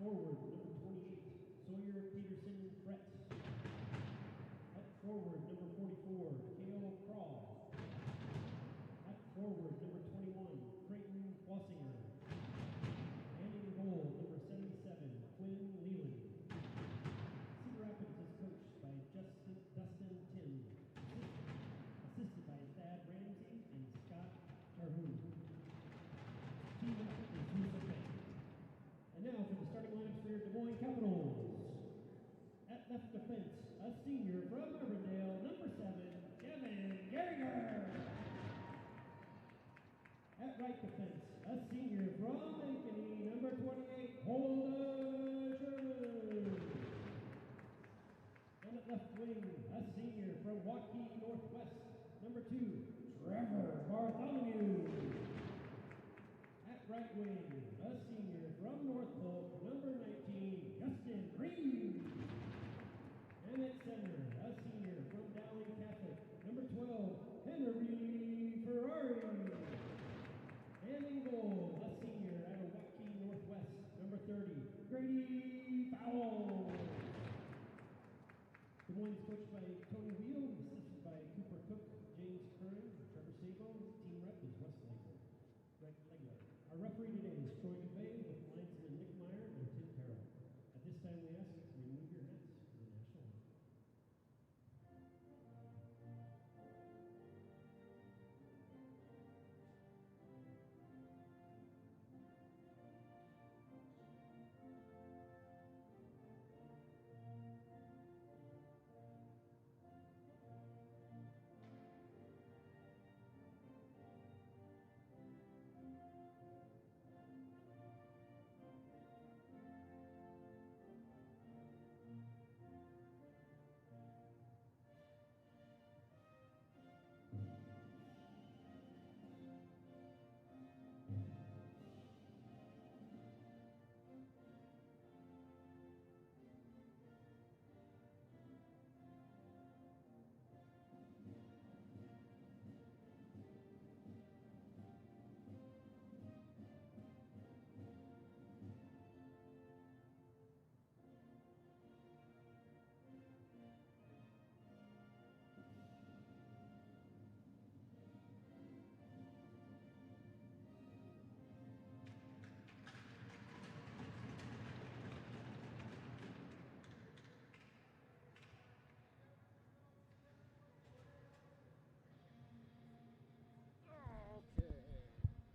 forward, number 28, Sawyer Peterson Brett. At forward, number 44, Kale Crawl. At forward, number 21, Creighton Wassinger. And in goal, number 77, Quinn Leland. Cedar Rapids is coached by Dustin Tim, assisted by Thad Ramsey and Scott Terhune. Team rep is Lisa Beck. And now for the starting lineups for your Des Moines Capitals. At left defense, a senior from Urbandale, number 7, Kevin Gehringer. At right defense, a senior from Ankeny, number 28, Holden Sherman. And at left wing, a senior from Waukee Northwest, number 2, Trevor Bartholomew. At right wing, a senior from North Polk, number 19, Justin Green. And at center, a senior from Dowling Catholic, number 12, Henry Ferrari. And in goal, a senior out of Waukee Northwest, number 30, Grady Powell. Des Moines coached by Tony Wheel, assisted by Cooper Cook, James Curran, Trevor Sabo. Team rep is Wes Legler. Our referee today is Troy DeVay with linesman Nick Meyer and Tim Carroll. At this time, we ask you to remove your hats for the national anthem.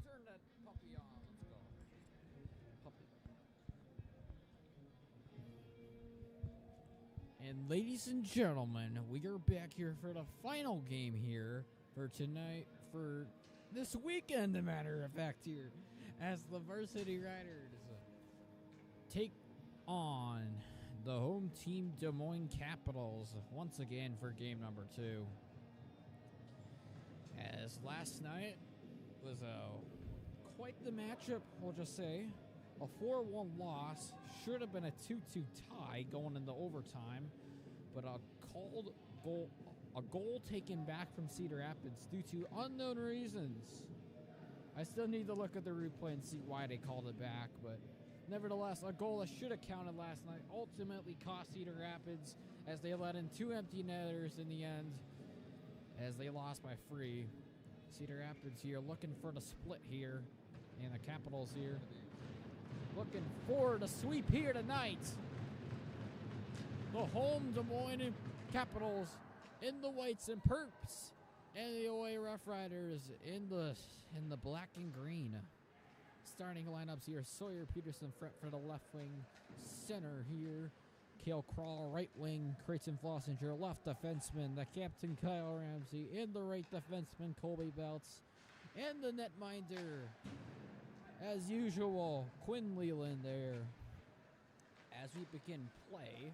Turn that puppy on. Let's go. Puppy. And ladies and gentlemen, we are back here for the final game here for tonight, for this weekend, as a matter of fact, here, as the Varsity Riders take on the home team Des Moines Capitals once again for game number 2. As last night was quite the matchup, we'll just say. A 4-1 loss, should have been a 2-2 tie going into overtime, but a goal taken back from Cedar Rapids due to unknown reasons. I still need to look at the replay and see why they called it back, but nevertheless, a goal that should have counted last night ultimately cost Cedar Rapids as they let in 2 empty netters in the end, as they lost by 3. Cedar Rapids here looking for the split here, and the Capitals here looking for the sweep here tonight. The home Des Moines Capitals in the whites and purps, and the away RoughRiders in the black and green. Starting lineups here: Sawyer Peterson for the left wing, center here Kale Crawl, right wing Creighton Flossinger, left defenseman the captain Kyle Ramsey, in the right defenseman Colby Belts, and the netminder, as usual, Quinn Leland there. As we begin play,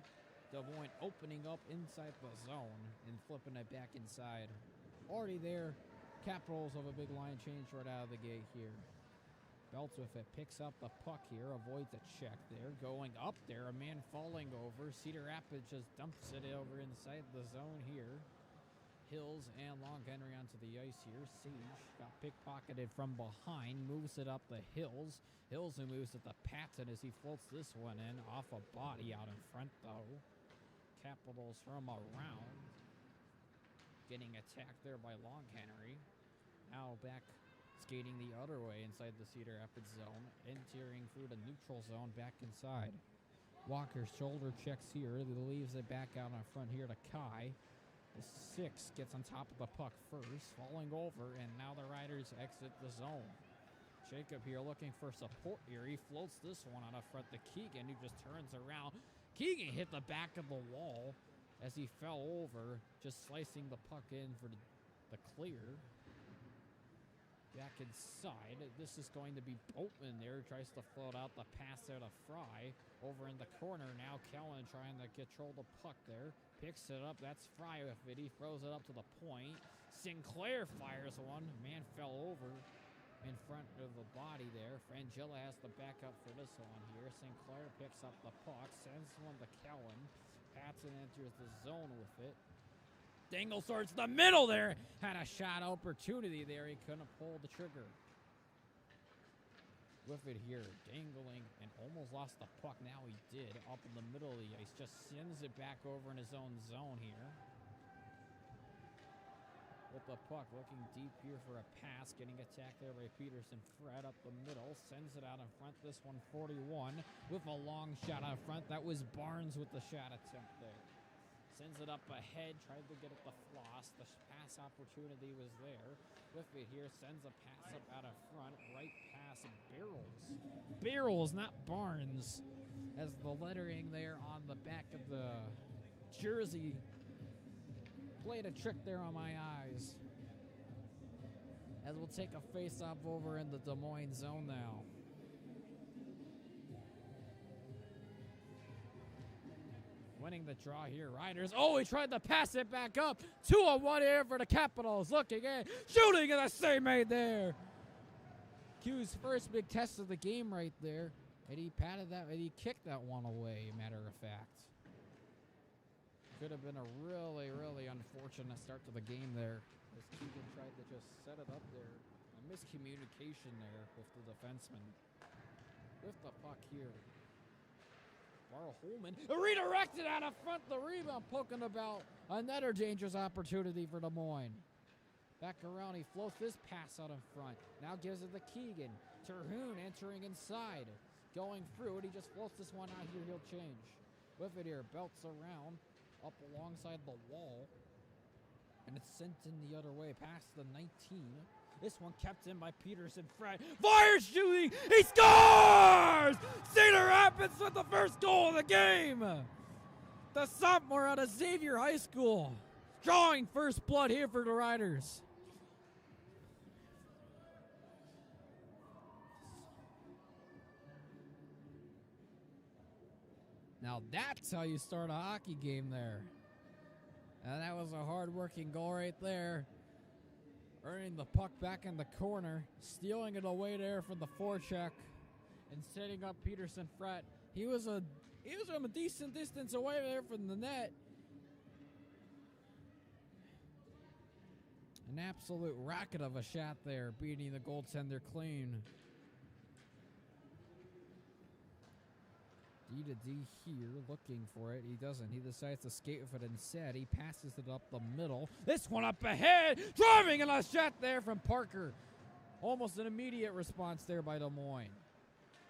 Des Moines opening up inside the zone and flipping it back inside. Already there, Capitals of a big line change right out of the gate here. Belts with it, picks up the puck here, avoids a check there. Going up there, a man falling over. Cedar Rapids just dumps it over inside the zone here. Hills and Long Henry onto the ice here. Sage got pickpocketed from behind, moves it up the Hills. Hills who moves it to Patton as he floats this one in off a body out in front though. Capitals from around. Getting attacked there by Long Henry. Now back skating the other way inside the Cedar Rapids zone. Entering through the neutral zone back inside. Walker shoulder checks here. He leaves it back out in front here to Kai. The 6 gets on top of the puck first, falling over, and now the Riders exit the zone. Jacob here looking for support here. He floats this one out of front to Keegan, who just turns around. Keegan hit the back of the wall as he fell over, just slicing the puck in for the clear. Back inside, this is going to be Boatman there, tries to float out the pass there to Fry. Over in the corner now, Kellen trying to control the puck there. Picks it up, that's Fry with it, he throws it up to the point. Sinclair fires one, man fell over in front of the body there. Frangilla has to back up for this one here. Sinclair picks up the puck, sends one to Kellen. Patson enters the zone with it. Dingle starts the middle there. Had a shot opportunity there. He couldn't pull the trigger. With it here, dangling and almost lost the puck. Now he did. Up in the middle of the ice. Just sends it back over in his own zone here. With the puck looking deep here for a pass. Getting attacked there by Peterson. Fred up the middle. Sends it out in front. This one 41 with a long shot out front. That was Barnes with the shot attempt there. Sends it up ahead, tried to get it to Floss. The pass opportunity was there. With it here, sends a pass up out of front. Right past Barrels. Barrels, not Barnes. As the lettering there on the back of the jersey played a trick there on my eyes. As we'll take a face-off over in the Des Moines zone now. Winning the draw here, Riders. Oh, he tried to pass it back up. 2-on-1 here for the Capitals. Looking in, shooting, and a save made there. Q's first big test of the game right there. And he patted that, and he kicked that one away, matter of fact. Could have been a really, really unfortunate start to the game there. As Keegan tried to just set it up there. A miscommunication there with the defenseman. With the puck here. Carl Holman redirected out of front. The rebound poking about. Another dangerous opportunity for Des Moines. Back around, he floats this pass out in front. Now gives it to Keegan. Terhune entering inside. Going through it, he just floats this one out here. He'll change. With it here, belts around. Up alongside the wall. And it's sent in the other way past the 19. This one kept in by Peterson. Fred fires shooting. He scores! Cedar Rapids with the first goal of the game. The sophomore out of Xavier High School. Drawing first blood here for the Riders. Now that's how you start a hockey game there. And that was a hard-working goal right there. Earning the puck back in the corner, stealing it away there from the forecheck, and setting up Peterson Fret. He was from a decent distance away there from the net. An absolute rocket of a shot there, beating the goaltender clean. D to D here, looking for it. He doesn't. He decides to skate with it instead. He passes it up the middle. This one up ahead. Driving and a shot there from Parker. Almost an immediate response there by Des Moines.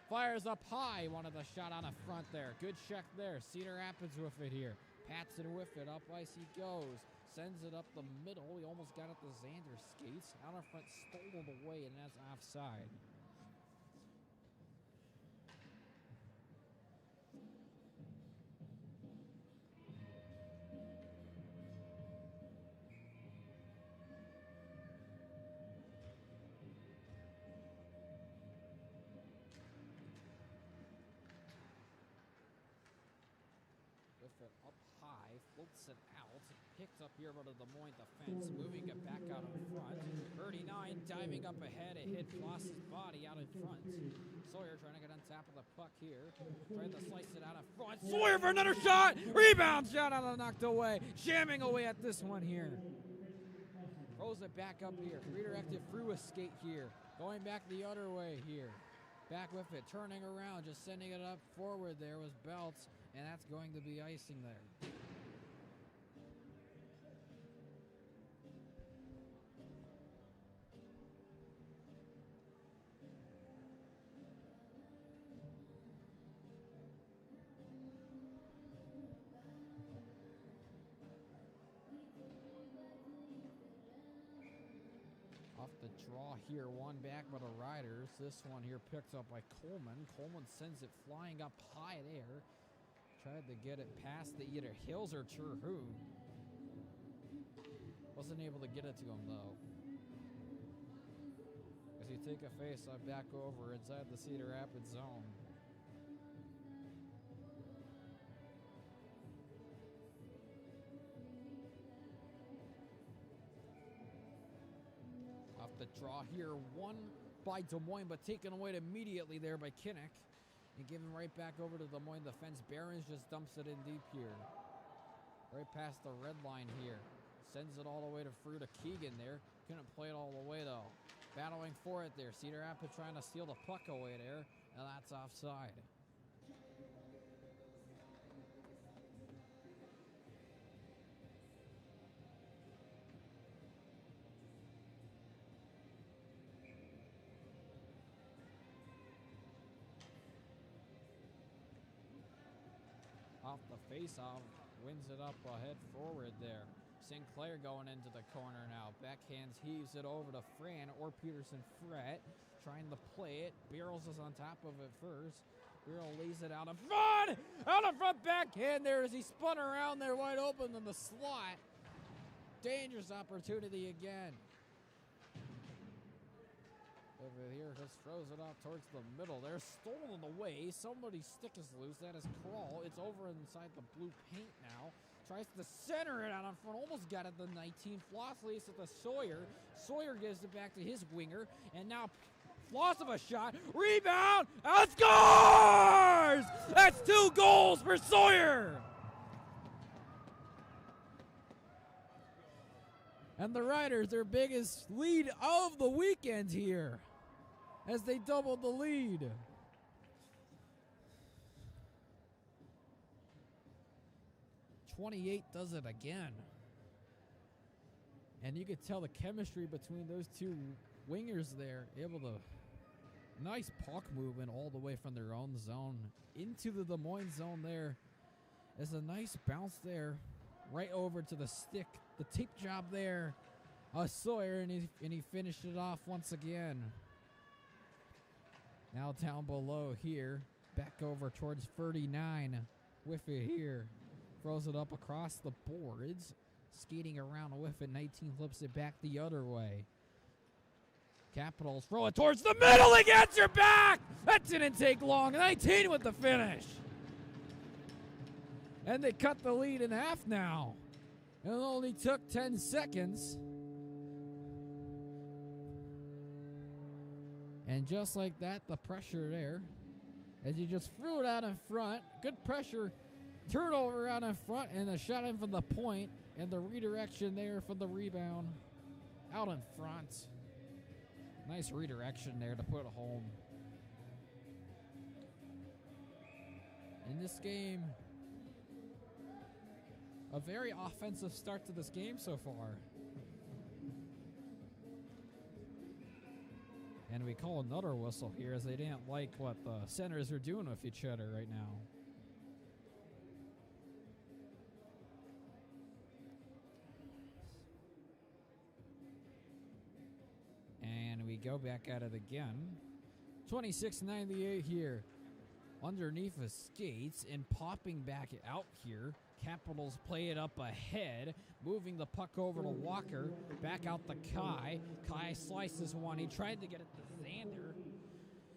Fires up high. Wanted a shot on the front there. Good check there. Cedar Rapids with it here. Patson with it. Up ice he goes. Sends it up the middle. He almost got it to Xander skates. Out in front, stolen away, and that's offside. It up high, floats it out, picked up here by the Des Moines defense, moving it back out in front. 39 diving up ahead, it hit Floss's body out in front. Sawyer trying to get on top of the puck here, trying to slice it out in front. Sawyer for another shot, rebound shot out of knocked away, jamming away at this one here. Throws it back up here. Redirected through a skate here. Going back the other way here. Back with it. Turning around. Just sending it up forward there with Belts. And that's going to be icing there. Off the draw here, one back by the Riders. This one here picked up by Coleman. Coleman sends it flying up high there. Tried to get it past the either Hills or Terhune. Wasn't able to get it to him though. As you take a face-off back over inside the Cedar Rapids zone. Off the draw here, one by Des Moines, but taken away immediately there by Kinnick. And given right back over to Des Moines defense. Behrens just dumps it in deep here. Right past the red line here. Sends it all the way to through to Keegan there. Couldn't play it all the way though. Battling for it there. Cedar Rapids trying to steal the puck away there. And that's offside. Off the face-off, wins it up ahead forward there. Sinclair going into the corner now. Backhands, heaves it over to Fran or Peterson Fret. Trying to play it. Barrels is on top of it first. Barrel lays it out in front! Out in front backhand there as he spun around there wide open in the slot. Dangerous opportunity again. Over here, just throws it off towards the middle. They're stolen away. Somebody's stick is loose. That is Kroll. It's over inside the blue paint now. Tries to center it out in front. Almost got it the 19. Floss lays it to Sawyer. Sawyer gives it back to his winger. And now Floss of a shot. Rebound. And scores! That's 2 goals for Sawyer. And the Riders, their biggest lead of the weekend here, as they doubled the lead. '28 does it again. And you could tell the chemistry between those two wingers there, able to, nice puck movement all the way from their own zone into the Des Moines zone there. There's a nice bounce there, right over to the stick. The tape job there. Sawyer, and he finished it off once again. Now down below here. Back over towards 39. With it here. Throws it up across the boards. Skating around with it. 19 flips it back the other way. Capitals throw it towards the middle. He gets your back. That didn't take long. 19 with the finish. And they cut the lead in half now. It only took 10 seconds. And just like that, the pressure there, as you just threw it out in front, good pressure, turnover out in front, and a shot in from the point, and the redirection there for the rebound out in front. Nice redirection there to put it home. In this game, a very offensive start to this game so far. And we call another whistle here as they didn't like what the Senators are doing with each other right now. And we go back at it again. 26-98 here. Underneath the skates and popping back out here. Capitals play it up ahead, moving the puck over to Walker, back out to Kai. Kai slices one. He tried to get it to Xander.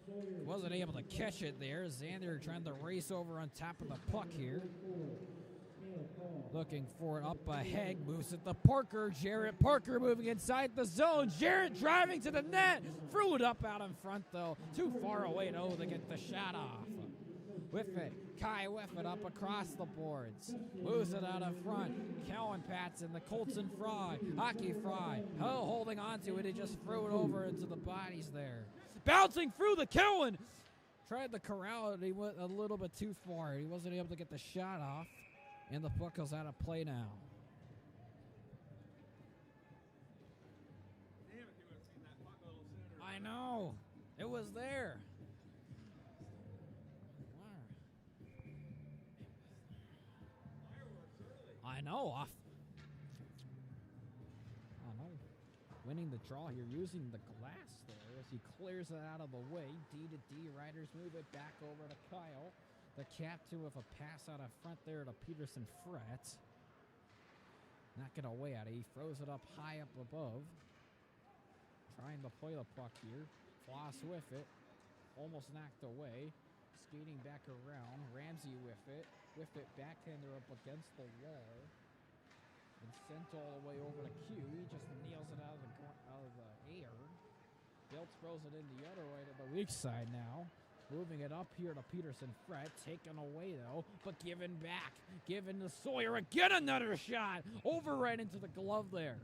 Wasn't able to catch it there. Xander trying to race over on top of the puck here. Looking for it up ahead, moves it to Parker. Jarrett Parker moving inside the zone. Jarrett driving to the net. Threw it up out in front though. Too far away though to get the shot off. With it, Kai whiff it up across the boards. Moves it out in front. Kellen pats in the Colton Fry. Hockey Fry. Hull holding on to it. He just threw it over into the bodies there. Bouncing through the Kellen. Tried to corral it. He went a little bit too far. He wasn't able to get the shot off. And the puck is out of play now. Damn, if you would have seen that puck a little sooner. I know. It was there. I know. I know. Winning the draw here, using the glass there as he clears it out of the way. D to D. Riders move it back over to Kyle. The captain with a pass out of front there to Peterson Fret. Not get away at it. He throws it up high up above. Trying to play the puck here. Floss with it. Almost knocked away. Skating back around. Ramsey with it. With it, backhander up against the wall. And sent all the way over to Q. He just nails it out of the air. Bilt throws it in the other way to the weak side now. Moving it up here to Peterson Fret. Taken away though, but given back. Given to Sawyer. Again another shot. Over right into the glove there.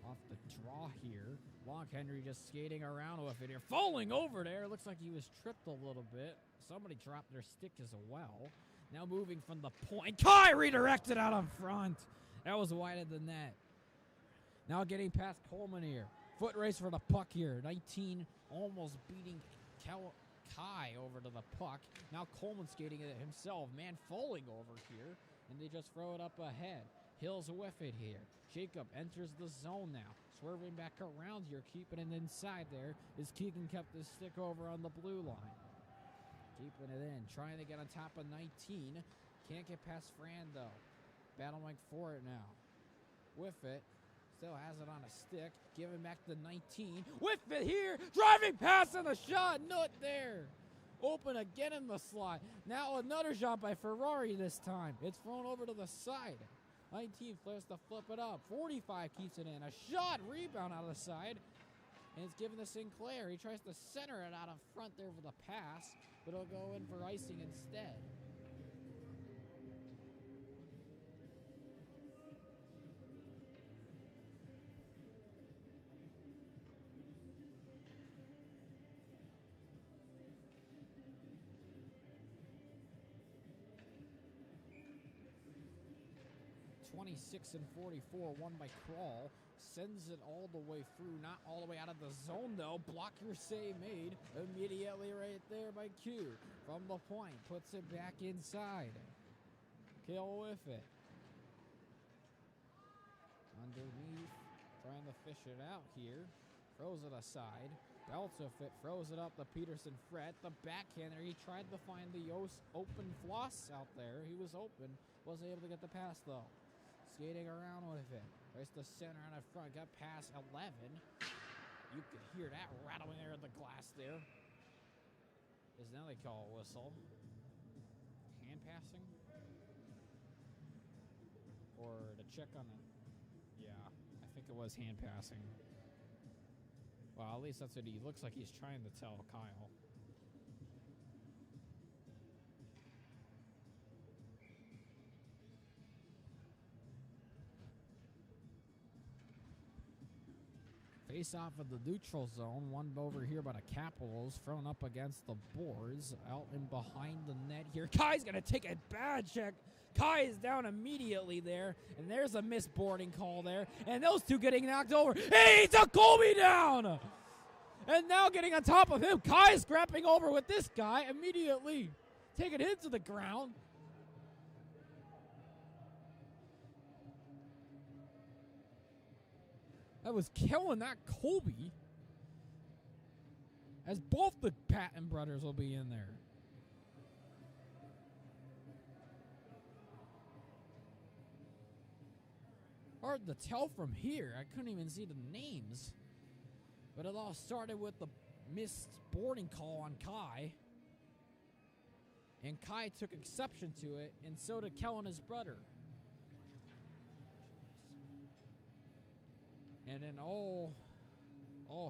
Off the draw here. Long Henry just skating around with it here. Falling over there. Looks like he was tripped a little bit. Somebody dropped their stick as well. Now moving from the point. Kai redirected out in front. That was wide of the net. Now getting past Coleman here. Foot race for the puck here. 19 almost beating Kai over to the puck. Now Coleman skating it himself. Man falling over here. And they just throw it up ahead. Hills with it here. Jacob enters the zone now. Swerving back around here, keeping it inside there, is Keegan kept his stick over on the blue line. Keeping it in, trying to get on top of 19. Can't get past Fran though. Battling for it now. With it, still has it on a stick. Giving back to 19. With it here, driving past on the shot, not there. Open again in the slot. Now another shot by Ferrari this time. It's thrown over to the side. 19 flips to flip it up. 45 keeps it in. A shot, rebound out of the side. And it's given to Sinclair. He tries to center it out of front there for the pass, but it'll go in for icing instead. And 44, won by Crawl. Sends it all the way through, not all the way out of the zone though. Blocker save made immediately right there by Q. From the point, puts it back inside. Kill with it. Underneath, trying to fish it out here. Throws it aside. Belts with it, throws it up to Peterson Fret. The backhander, he tried to find the open floss out there. He was open, wasn't able to get the pass though. Skating around with it. Race the center and the front. Got past 11. You could hear that rattling there in the glass there. Is now they call a whistle. Hand passing? Or to check on it? Yeah, I think it was hand passing. Well, at least that's what he looks like he's trying to tell Kyle. Face off of the neutral zone, one over here by the Capitals, thrown up against the boards, out and behind the net here. Kai's gonna take a bad check. Kai is down immediately there, and there's a missed boarding call there, and those two getting knocked over. He took Colby down! And now getting on top of him, Kai is scrapping over with this guy immediately, taking him to the ground. That was killing that Colby. As both the Patton brothers will be in there. Hard to tell from here. I couldn't even see the names. But it all started with the missed boarding call on Kai. And Kai took exception to it, and so did Kel and his brother. And then all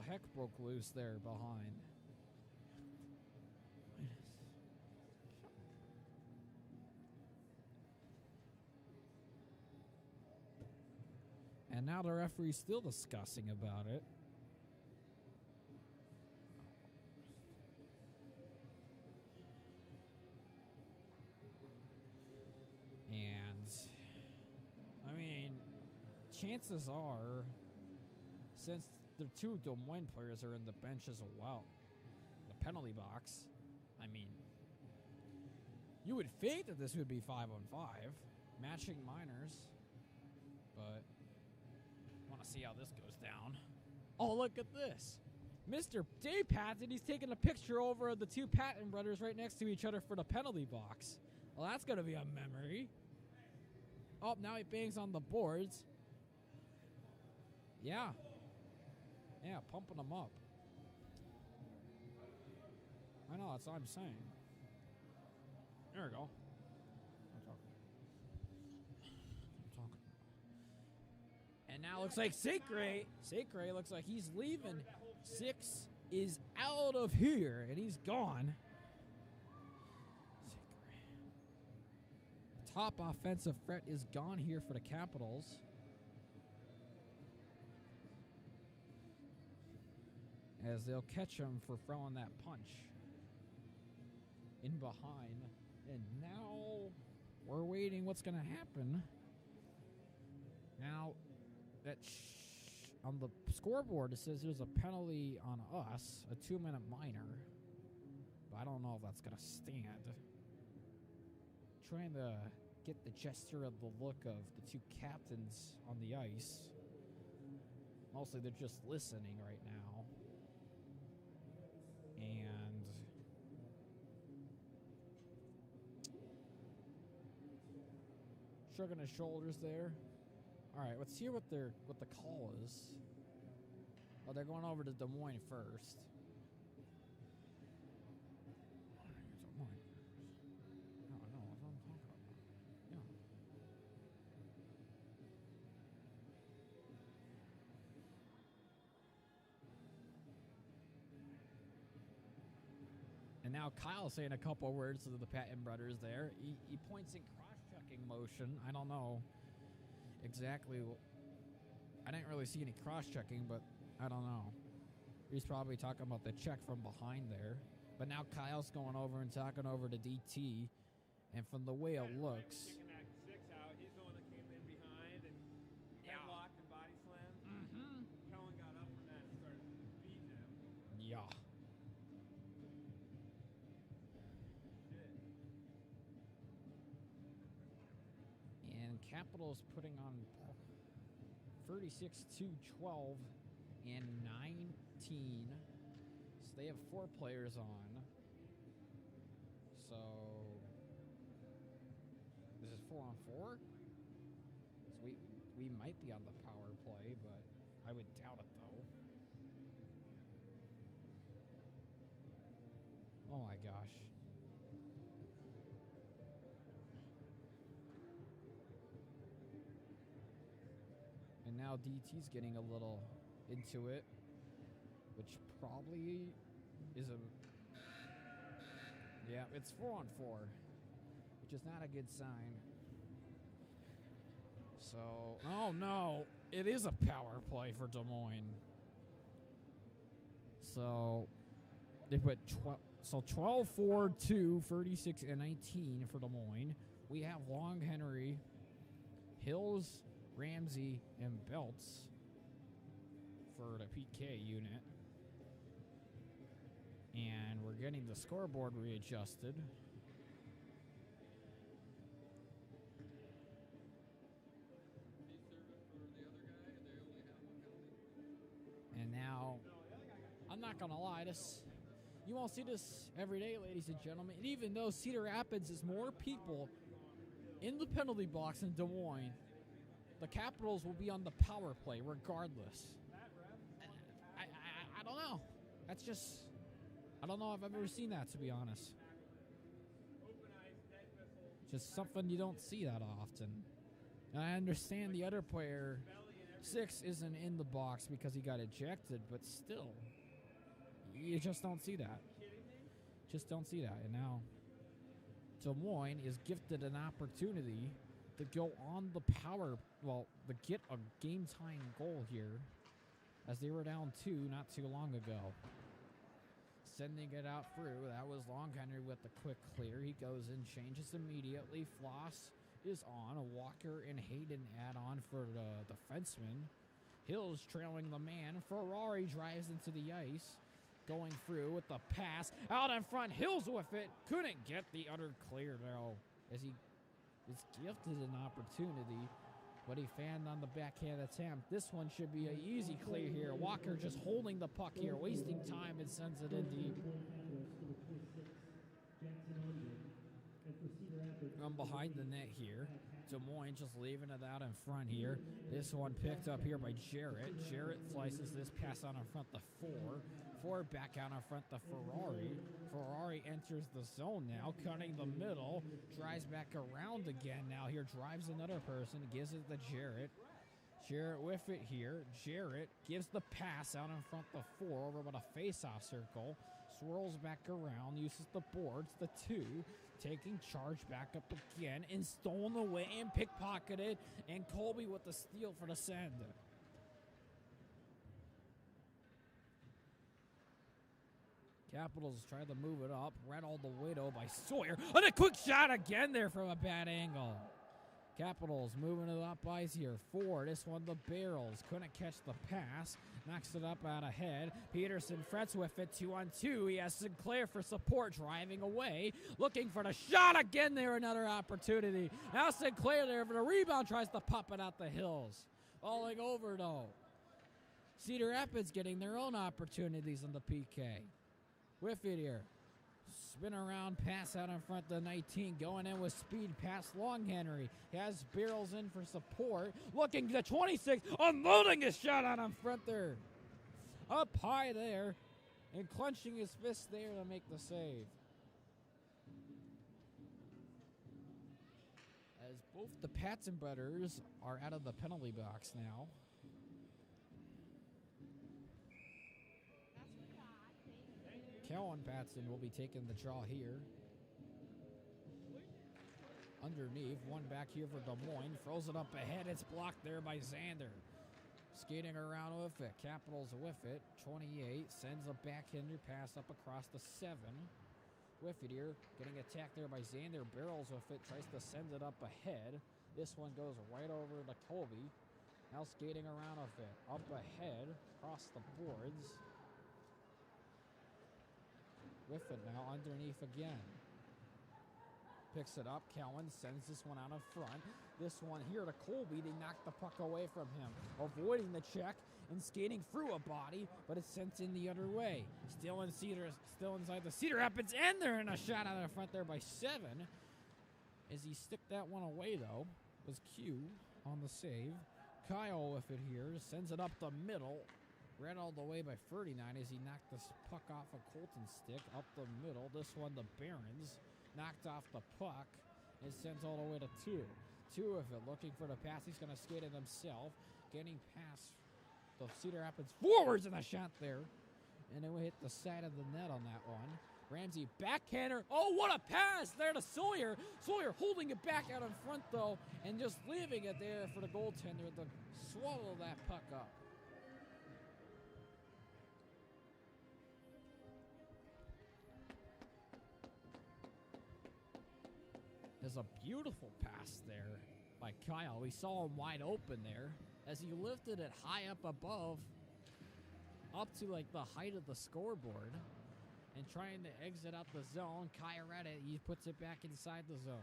heck broke loose there behind. And now the referee's still discussing about it. And, I mean, chances are, since the two Des Moines players are in the bench as well, the penalty box, I mean, you would think that this would be 5-on-5, matching minors, but want to see how this goes down. Oh, look at this. Mr. Dave Patton, he's taking a picture over of the two Patton brothers right next to each other for the penalty box. Well, that's going to be a memory. Oh, now he bangs on the boards. Yeah. Yeah, pumping them up. I know, that's what I'm saying. There we go. I'm talking. And now looks like Sacre looks like he's leaving. 6 is out of here, and he's gone. Top offensive threat is gone here for the Capitals. As they'll catch him for throwing that punch in behind. And now we're waiting what's going to happen. Now, that on the scoreboard, it says there's a penalty on us, a 2-minute minor. But I don't know if that's going to stand. Trying to get the gesture of the look of the two captains on the ice. Mostly they're just listening right now. And shrugging his shoulders there. All right, let's hear what the call is. Oh, they're going over to Des Moines first. Des Moines. No, I know what I'm talking about. Yeah. And now Kyle's saying a couple words to the Patton brothers there. He points in cross-checking motion. I don't know exactly. I didn't really see any cross-checking, but I don't know. He's probably talking about the check from behind there. But now Kyle's going over and talking over to DT. And from the way it looks... Kicking that 6 out. He's the one that came in behind and headlocked and body slammed. Mm-hmm. Kellen got up from that and started beating him. Yeah. And Capitals putting on 36-12 and 19. So they have 4 players on. So this is 4-on-4. So we might be on the power play, but I would doubt it though. Oh my gosh. And now DT's getting a little into it, which probably is a... Yeah, it's 4-on-4, which is not a good sign. So, oh no, it is a power play for Des Moines. So, they put 12-4-2, 36 and 19 for Des Moines. We have Long Henry, Hills, Ramsey, and Belts for the PK unit. And we're getting the scoreboard readjusted. And now, I'm not gonna lie, you won't see this every day, ladies and gentlemen. And even though Cedar Rapids is more people in the penalty box in Des Moines, the Capitals will be on the power play regardless. I don't know. That's just... I don't know if I've ever seen that, to be honest. Open Just something you don't see that often. And I understand the other player, 6, isn't in the box because he got ejected, but still, you just don't see that. Just don't see that. And now, Des Moines is gifted an opportunity to go on the power, to get a game-tying goal here, as they were down 2 not too long ago. Sending it out through. That was Long Henry with the quick clear. He goes in, changes immediately. Floss is on. A Walker and Hayden add on for the defenseman. Hills trailing the man. Ferrari drives into the ice. Going through with the pass. Out in front. Hills with it. Couldn't get the utter clear though. As he is gifted an opportunity. But he fanned on the backhand attempt. This one should be an easy clear here. Walker just holding the puck here, wasting time, and sends it in deep. From behind the net here. Des Moines just leaving it out in front here. This one picked up here by Jarrett. Jarrett slices this pass out in front to 4. 4 back out in front to Ferrari. Ferrari enters the zone now, cutting the middle. Drives back around again now here. Drives another person. Gives it to Jarrett. Jarrett with it here. Jarrett gives the pass out in front to 4 over with a face-off circle. Swirls back around. Uses the boards. The 2. Taking charge back up again and stolen away and pickpocketed. And Colby with the steal for the send. Capitals try to move it up. Read all the way though by Sawyer. And a quick shot again there from a bad angle. Capitals moving it up ice here. 4. This one the barrels. Couldn't catch the pass. Knocks it up out ahead. Peterson frets with it. 2-on-2. He has Sinclair for support. Driving away. Looking for the shot again there. Another opportunity. Now Sinclair there for the rebound. Tries to pop it out the Hills. Falling over though. Cedar Rapids getting their own opportunities on the PK. With it here. Spin around, pass out in front to 19. Going in with speed past Long Henry. He has barrels in for support. Looking to 26. Unloading his shot out in front there. Up high there. And clenching his fist there to make the save. As both the Patson brothers are out of the penalty box now. Kellen Patson will be taking the draw here. Underneath, one back here for Des Moines. Throws it up ahead. It's blocked there by Xander. Skating around with it. Capitals with it. 28. Sends a backhander pass up across the 7. With it here. Getting attacked there by Xander. Barrels with it. Tries to send it up ahead. This one goes right over to Colby. Now skating around with it. Up ahead. Across the boards. With it now, underneath again. Picks it up, Kellen sends this one out in front. This one here to Colby, they knock the puck away from him. Avoiding the check and skating through a body, but it's sent in the other way. Still inside the Cedar Rapids, and they're in a shot out in front there by 7. As he sticked that one away though, was Q on the save. Kyle with it here, sends it up the middle. Read all the way by 39 as he knocked this puck off a Colton's stick up the middle. This one, the Barons, knocked off the puck and sends all the way to 2. 2 of it, looking for the pass. He's going to skate it himself, getting past the Cedar Rapids forwards in a shot there. And then we hit the side of the net on that one. Ramsey backhander. Oh, what a pass there to Sawyer. Sawyer holding it back out in front, though, and just leaving it there for the goaltender to swallow that puck up. There's a beautiful pass there by Kyle. We saw him wide open there as he lifted it high up above, up to like the height of the scoreboard, and trying to exit out the zone. Kyle read it. He puts it back inside the zone.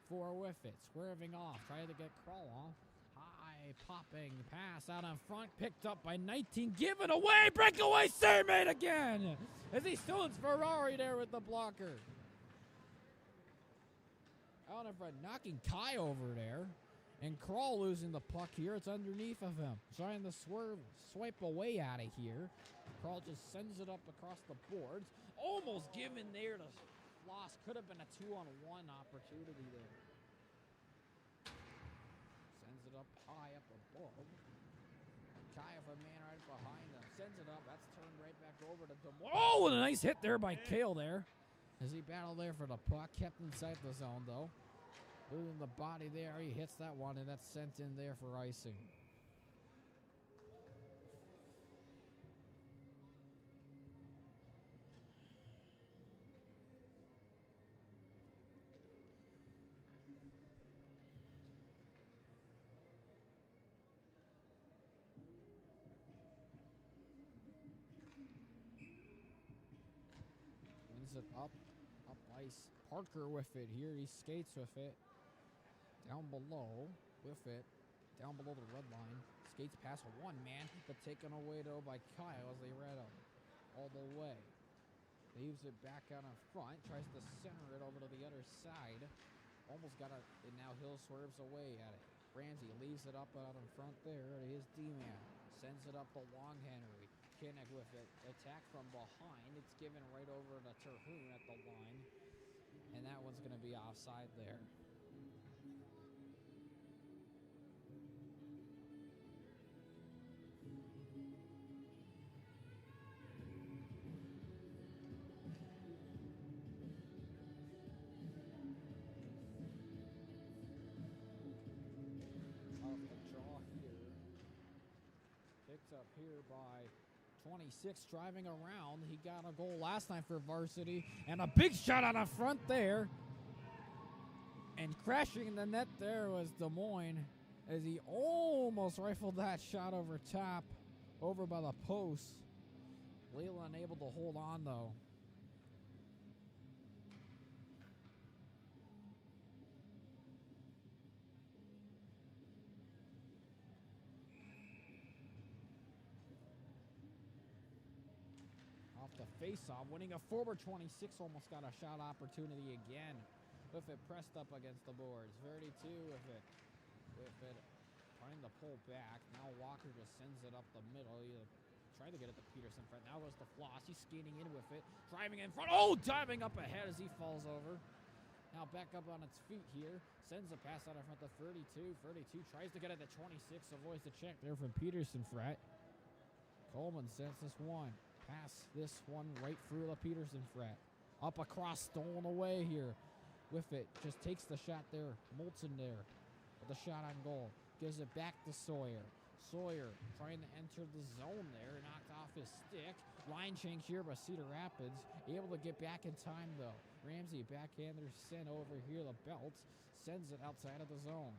4 with it, swerving off, trying to get Crawl off. High popping pass out in front, picked up by 19, given away. Breakaway save made again as he stones Ferrari there with the blocker. Out in front, knocking Kai over there. And Crawl losing the puck here. It's underneath of him. Trying to swipe away out of here. Crawl just sends it up across the boards. Almost given there to floss. Could have been a 2-on-1 opportunity there. Sends it up high up above. Kyle, a man right behind him. Sends it up. That's turned right back over to Des Moines. Oh, and a nice hit there by Kale there. As he battled there for the puck. Kept inside the zone, though. Moving the body there. He hits that one, and that's sent in there for icing. It up ice. Parker with it here. He skates with it. Down below with it. Down below the red line. Skates past one man, but taken away though by Kyle as they ran him all the way. Leaves it back out in front. Tries to center it over to the other side. Almost got it, and now Hill swerves away at it. Ramsey leaves it up out in front there to his D-man. Sends it up to Long Henry. Kinnick with it. Attack from behind. It's given right over to Terhune at the line. And that one's going to be offside there. Off the draw here. Picked up here by 26 driving around. He got a goal last night for Varsity. And a big shot out of front there. And crashing in the net there was Des Moines as he almost rifled that shot over top, over by the post. Leland able to hold on though. Off the face-off, winning a forward 26, almost got a shot opportunity again. With it pressed up against the boards. 32 with it. Trying to pull back. Now Walker just sends it up the middle. He tried to get it to Peterson front. Now goes the floss. He's skating in with it. Driving in front. Oh, diving up ahead as he falls over. Now back up on its feet here. Sends a pass out in front to 32. 32 tries to get it to 26. Avoids the check there from Peterson fret. Coleman sends this one. Pass this one right through the Peterson fret. Up across, stolen away here. With it, just takes the shot there. Moulton there with a shot on goal. Gives it back to Sawyer. Sawyer trying to enter the zone there. Knocked off his stick. Line change here by Cedar Rapids. Able to get back in time though. Ramsey, backhander sent over here. The belt sends it outside of the zone.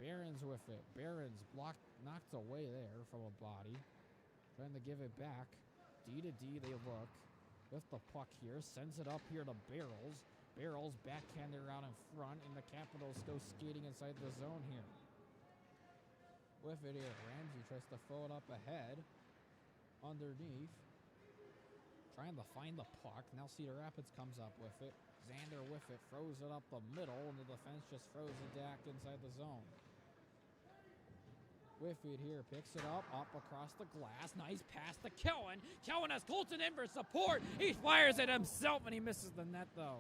Barons with it. Barons knocked away there from a body. Trying to give it back. D to D they look. With the puck here. Sends it up here to Barrels. Barrels backhander out in front, and the Capitals go skating inside the zone here. With it here, Ramsey tries to throw it up ahead, underneath. Trying to find the puck. Now Cedar Rapids comes up with it. Xander with it, throws it up the middle, and the defense just throws it back inside the zone. With it here, picks it up across the glass. Nice pass to Kellen. Kellen has Colton in for support. He fires it himself, and he misses the net, though.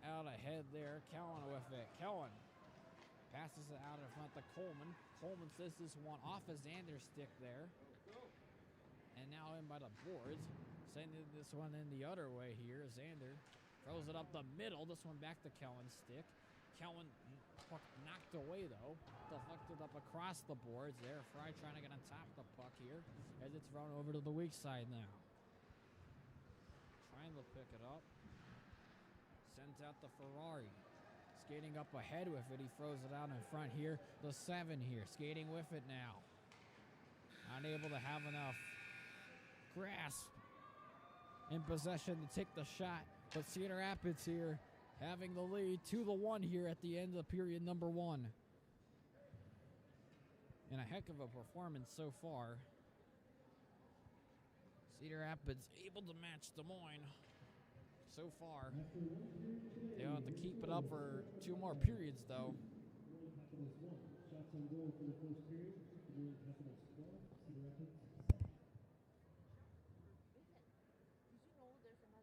Out ahead there, Kellen with it. Kellen passes it out in front to Coleman. Coleman says this one off of Xander's stick there. And now in by the boards. Sending this one in the other way here. Xander throws it up the middle. This one back to Kellen's stick. Kellen knocked away though. Deflected up across the boards there. Fry trying to get on top of the puck here as it's thrown over to the weak side now. Trying to pick it up. Sends out the Ferrari. Skating up ahead with it. He throws it out in front here. The 7 here. Skating with it now. Unable to have enough grasp in possession to take the shot. But Cedar Rapids here having the lead 2-1 here at the end of period number 1. And a heck of a performance so far. Cedar Rapids able to match Des Moines. So far, they'll have to keep it up for 2 more periods, though. Shots on goal for the first period. Capitals 12, Cedar Rapids. Did you know there's another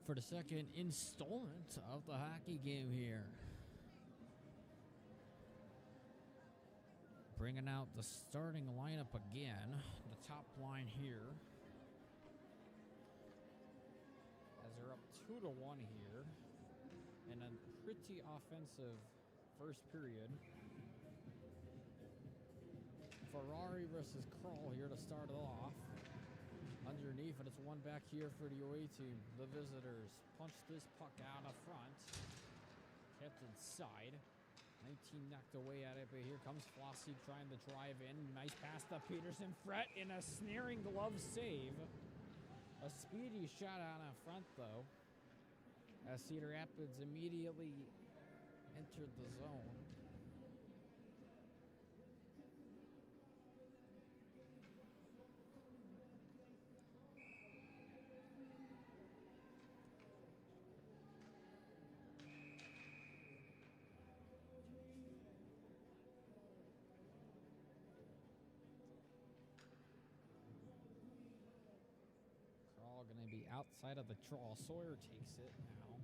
for the second installment of the hockey game here. Bringing out the starting lineup again. The top line here. As they're up 2-1 here. And a pretty offensive first period. Ferrari versus Kroll here to start it off. Underneath, and it's one back here for the away team. The visitors punch this puck out of front. Kept inside. 19 knocked away at it, but here comes Flossie trying to drive in. Nice pass to Peterson. Fret in a snaring glove save. A speedy shot out in front, though, as Cedar Rapids immediately entered the zone. Going to be outside of the draw. Sawyer takes it now.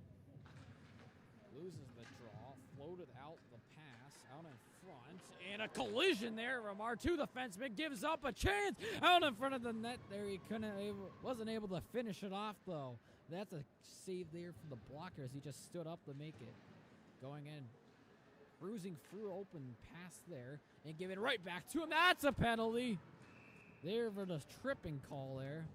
Loses the draw. Floated out the pass. Out in front. And a collision there from our two defensemen. Gives up a chance. Out in front of the net there. He wasn't able to finish it off, though. That's a save there from the blockers. He just stood up to make it. Going in. Cruising through open pass there. And give it right back to him. That's a penalty. There for the tripping call there.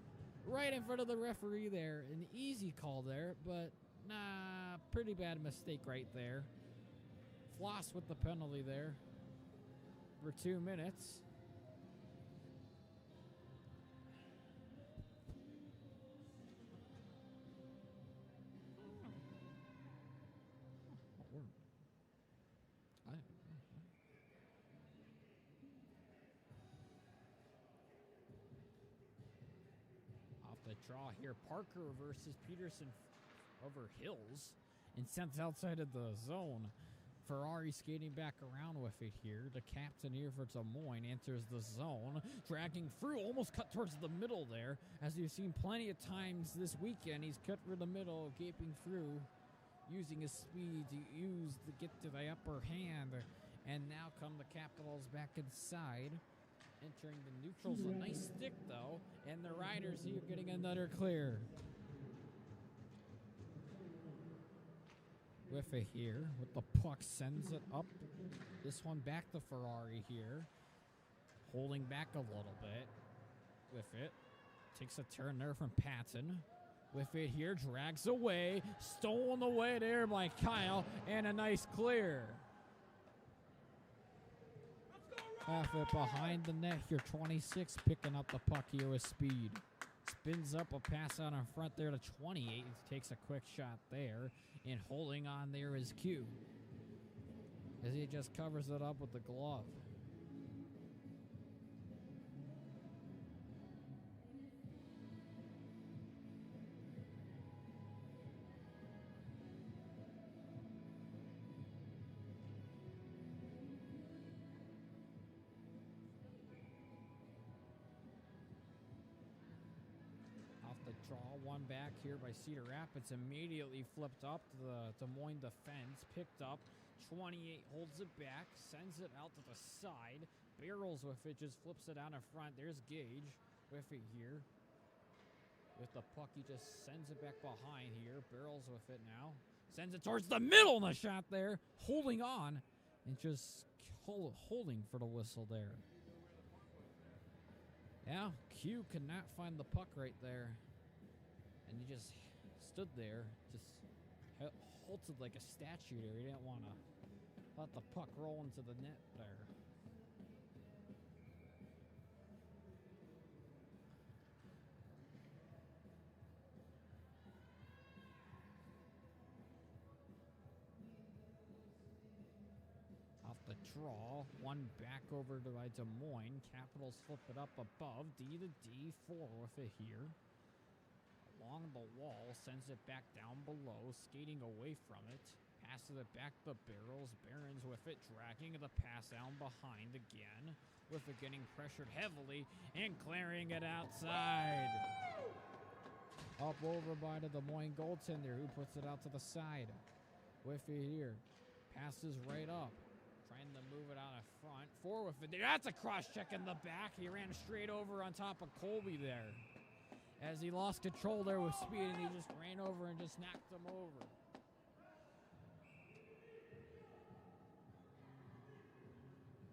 Right in front of the referee there. An easy call there, but nah, pretty bad mistake right there. Floss with the penalty there for 2 minutes. The draw here, Parker versus Peterson over Hills and sent outside of the zone. Ferrari skating back around with it here. The captain here for Des Moines enters the zone, dragging through, almost cut towards the middle there. As you've seen plenty of times this weekend, he's cut through the middle, gaping through, using his speed to get to the upper hand. And now come the Capitals back inside. Entering the neutrals, a nice stick though, and the Riders here getting another clear. With it here, with the puck, sends it up. This one back to Ferrari here. Holding back a little bit with it. Takes a turn there from Patton. With it here, drags away. Stolen away there by Kyle, and a nice clear. Half it behind the net here, 26 picking up the puck here with speed. Spins up a pass out in front there to 28. Takes a quick shot there. And holding on there is Q. As he just covers it up with the glove. Draw one back here by Cedar Rapids. Immediately flipped up to the Des Moines defense. Picked up. 28 holds it back. Sends it out to the side. Barrels with it. Just flips it out in front. There's Gage with it here. With the puck, he just sends it back behind here. Barrels with it now. Sends it towards the middle in the shot there. Holding on. And just holding for the whistle there. Yeah, Q could not find the puck right there. And he just stood there, just halted like a statue there. He didn't want to let the puck roll into the net there. Off the draw, one back over to Des Moines. Capitals flip it up above. D to D, 4 with it here. Along the wall, sends it back down below, skating away from it. Passes it back to Barrels. Barons with it, dragging the pass down behind again. With it getting pressured heavily and clearing it outside. Up over by the Des Moines goaltender, who puts it out to the side. With it here. Passes right up. Trying to move it out in front. Forward with it. That's a cross check in the back. He ran straight over on top of Colby there. As he lost control there with speed, and he just ran over and just knocked him over.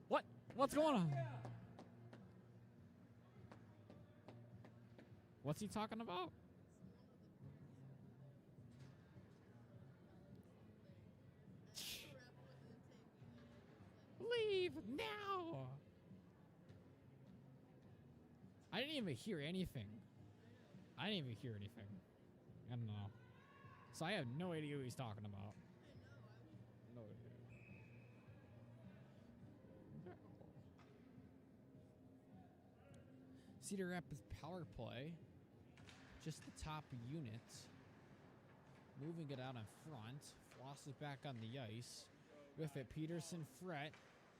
What? What's going on? What's he talking about? Leave now! I didn't even hear anything. I didn't even hear anything. I don't know. So I have no idea what he's talking about. No idea. Cedar Rapids power play. Just the top unit. Moving it out in front. Floss is back on the ice. With it, Peterson Fret.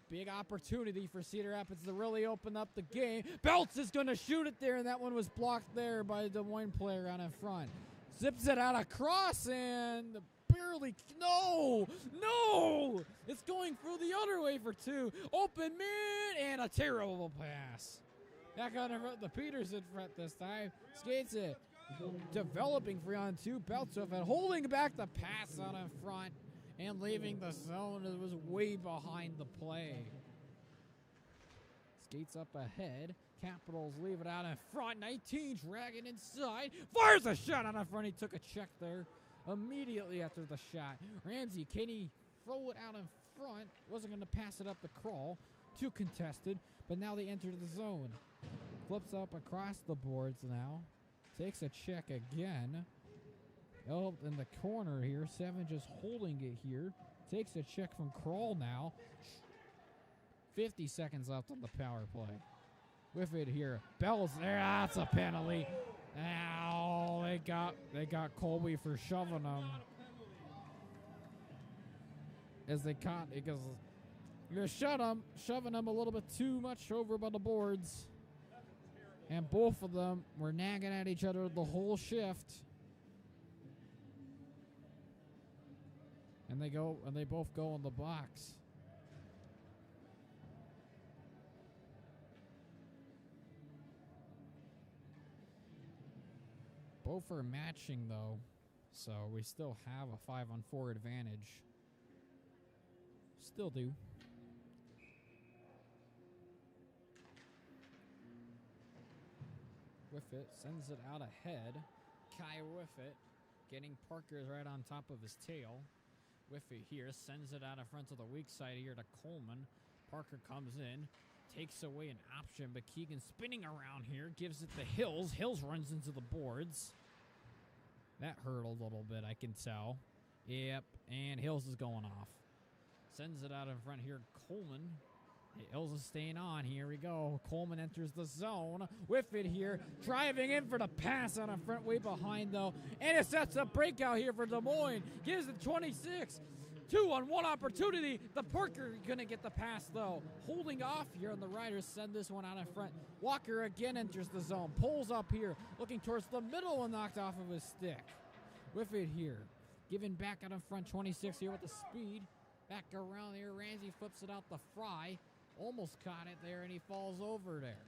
Big opportunity for Cedar Rapids to really open up the game. Belts is going to shoot it there, and that one was blocked there by the Des Moines player out in front. Zips it out across, and barely, no! It's going through the other way for two. Open mid, and a terrible pass. Back on the Peterson Fret this time. Skates it. Developing 3-on-2. Belts with it, holding back the pass out in front. And leaving the zone, it was way behind the play. Skates up ahead. Capitals leave it out in front. 19 dragging inside. Fires a shot out in front. He took a check there immediately after the shot. Ramsey, can he throw it out in front? Wasn't going to pass it up the crawl. Too contested, but now they enter the zone. Flips up across the boards now. Takes a check again. Oh, in the corner here. Seven just holding it here. Takes a check from Kroll now. 50 seconds left on the power play. With it here. Bell's there. That's a penalty. Ow, they got Colby for shoving him. As they caught, because you're shoving him a little bit too much over by the boards. And both of them were nagging at each other the whole shift. And they both go in the box. Both are matching though, so we still have a 5-on-4 advantage. Still do. With it, sends it out ahead. Kai with it, getting Parker's right on top of his tail. With it here, sends it out in front of the weak side here to Coleman. Parker comes in, takes away an option, but Keegan spinning around here, gives it to Hills. Hills runs into the boards. That hurt a little bit, I can tell. Yep, and Hills is going off. Sends it out in front here, Coleman. Hills is staying on. Here we go. Coleman enters the zone with it here. Driving in for the pass on a front way behind, though. And it sets a breakout here for Des Moines. Gives it 26. 2-on-1 opportunity. The Parker going to get the pass, though. Holding off here on the Riders. Send this one out in front. Walker again enters the zone. Pulls up here. Looking towards the middle and knocked off of his stick. With it here. Giving back out in front. 26 here with the speed. Back around here. Ramsey flips it out the Fry. Almost caught it there, and he falls over there.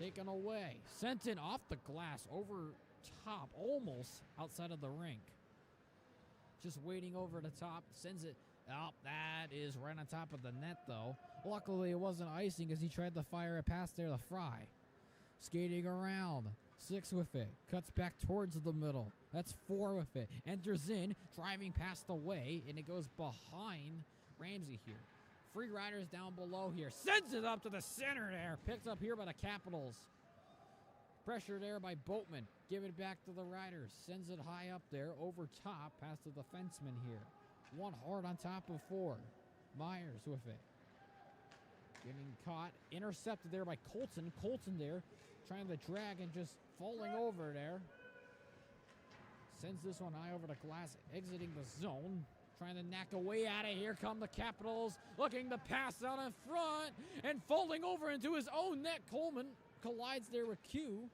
Taken away. Sent in off the glass, over top, almost outside of the rink. Just waiting over the top. Sends it up. That is right on top of the net, though. Luckily, it wasn't icing as he tried to fire a pass there to Fry. Skating around. 6 with it. Cuts back towards the middle. That's 4 with it. Enters in, driving past the way, and it goes behind Ramsey here. Free Riders down below here. Sends it up to the center there. Picked up here by the Capitals. Pressure there by Boatman. Give it back to the Riders. Sends it high up there. Over top. Past the defenseman here. One hard on top of 4. Myers with it. Getting caught. Intercepted there by Colton. Colton there. Trying to drag and just falling over there. Sends this one high over the glass. Exiting the zone. Trying to knack away at it. Here come the Capitals. Looking to pass out in front. And falling over into his own net. Coleman collides there with Q.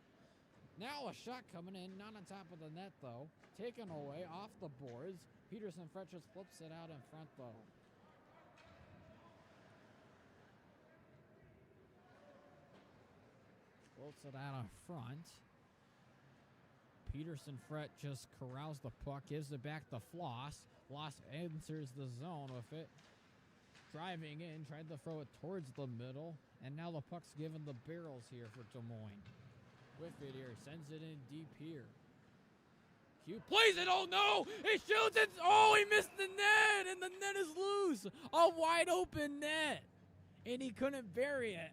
Now a shot coming in, not on top of the net though. Taken away off the boards. Peterson Fret just flips it out in front though. Floats it out in front. Peterson Fret just corrals the puck, gives it back to Floss. Floss enters the zone with it. Driving in, tried to throw it towards the middle. And now the puck's given the barrels here for Des Moines. With it here, sends it in deep here. Q plays it, oh no! He shoots it! Oh, he missed the net! And the net is loose! A wide open net! And he couldn't bury it.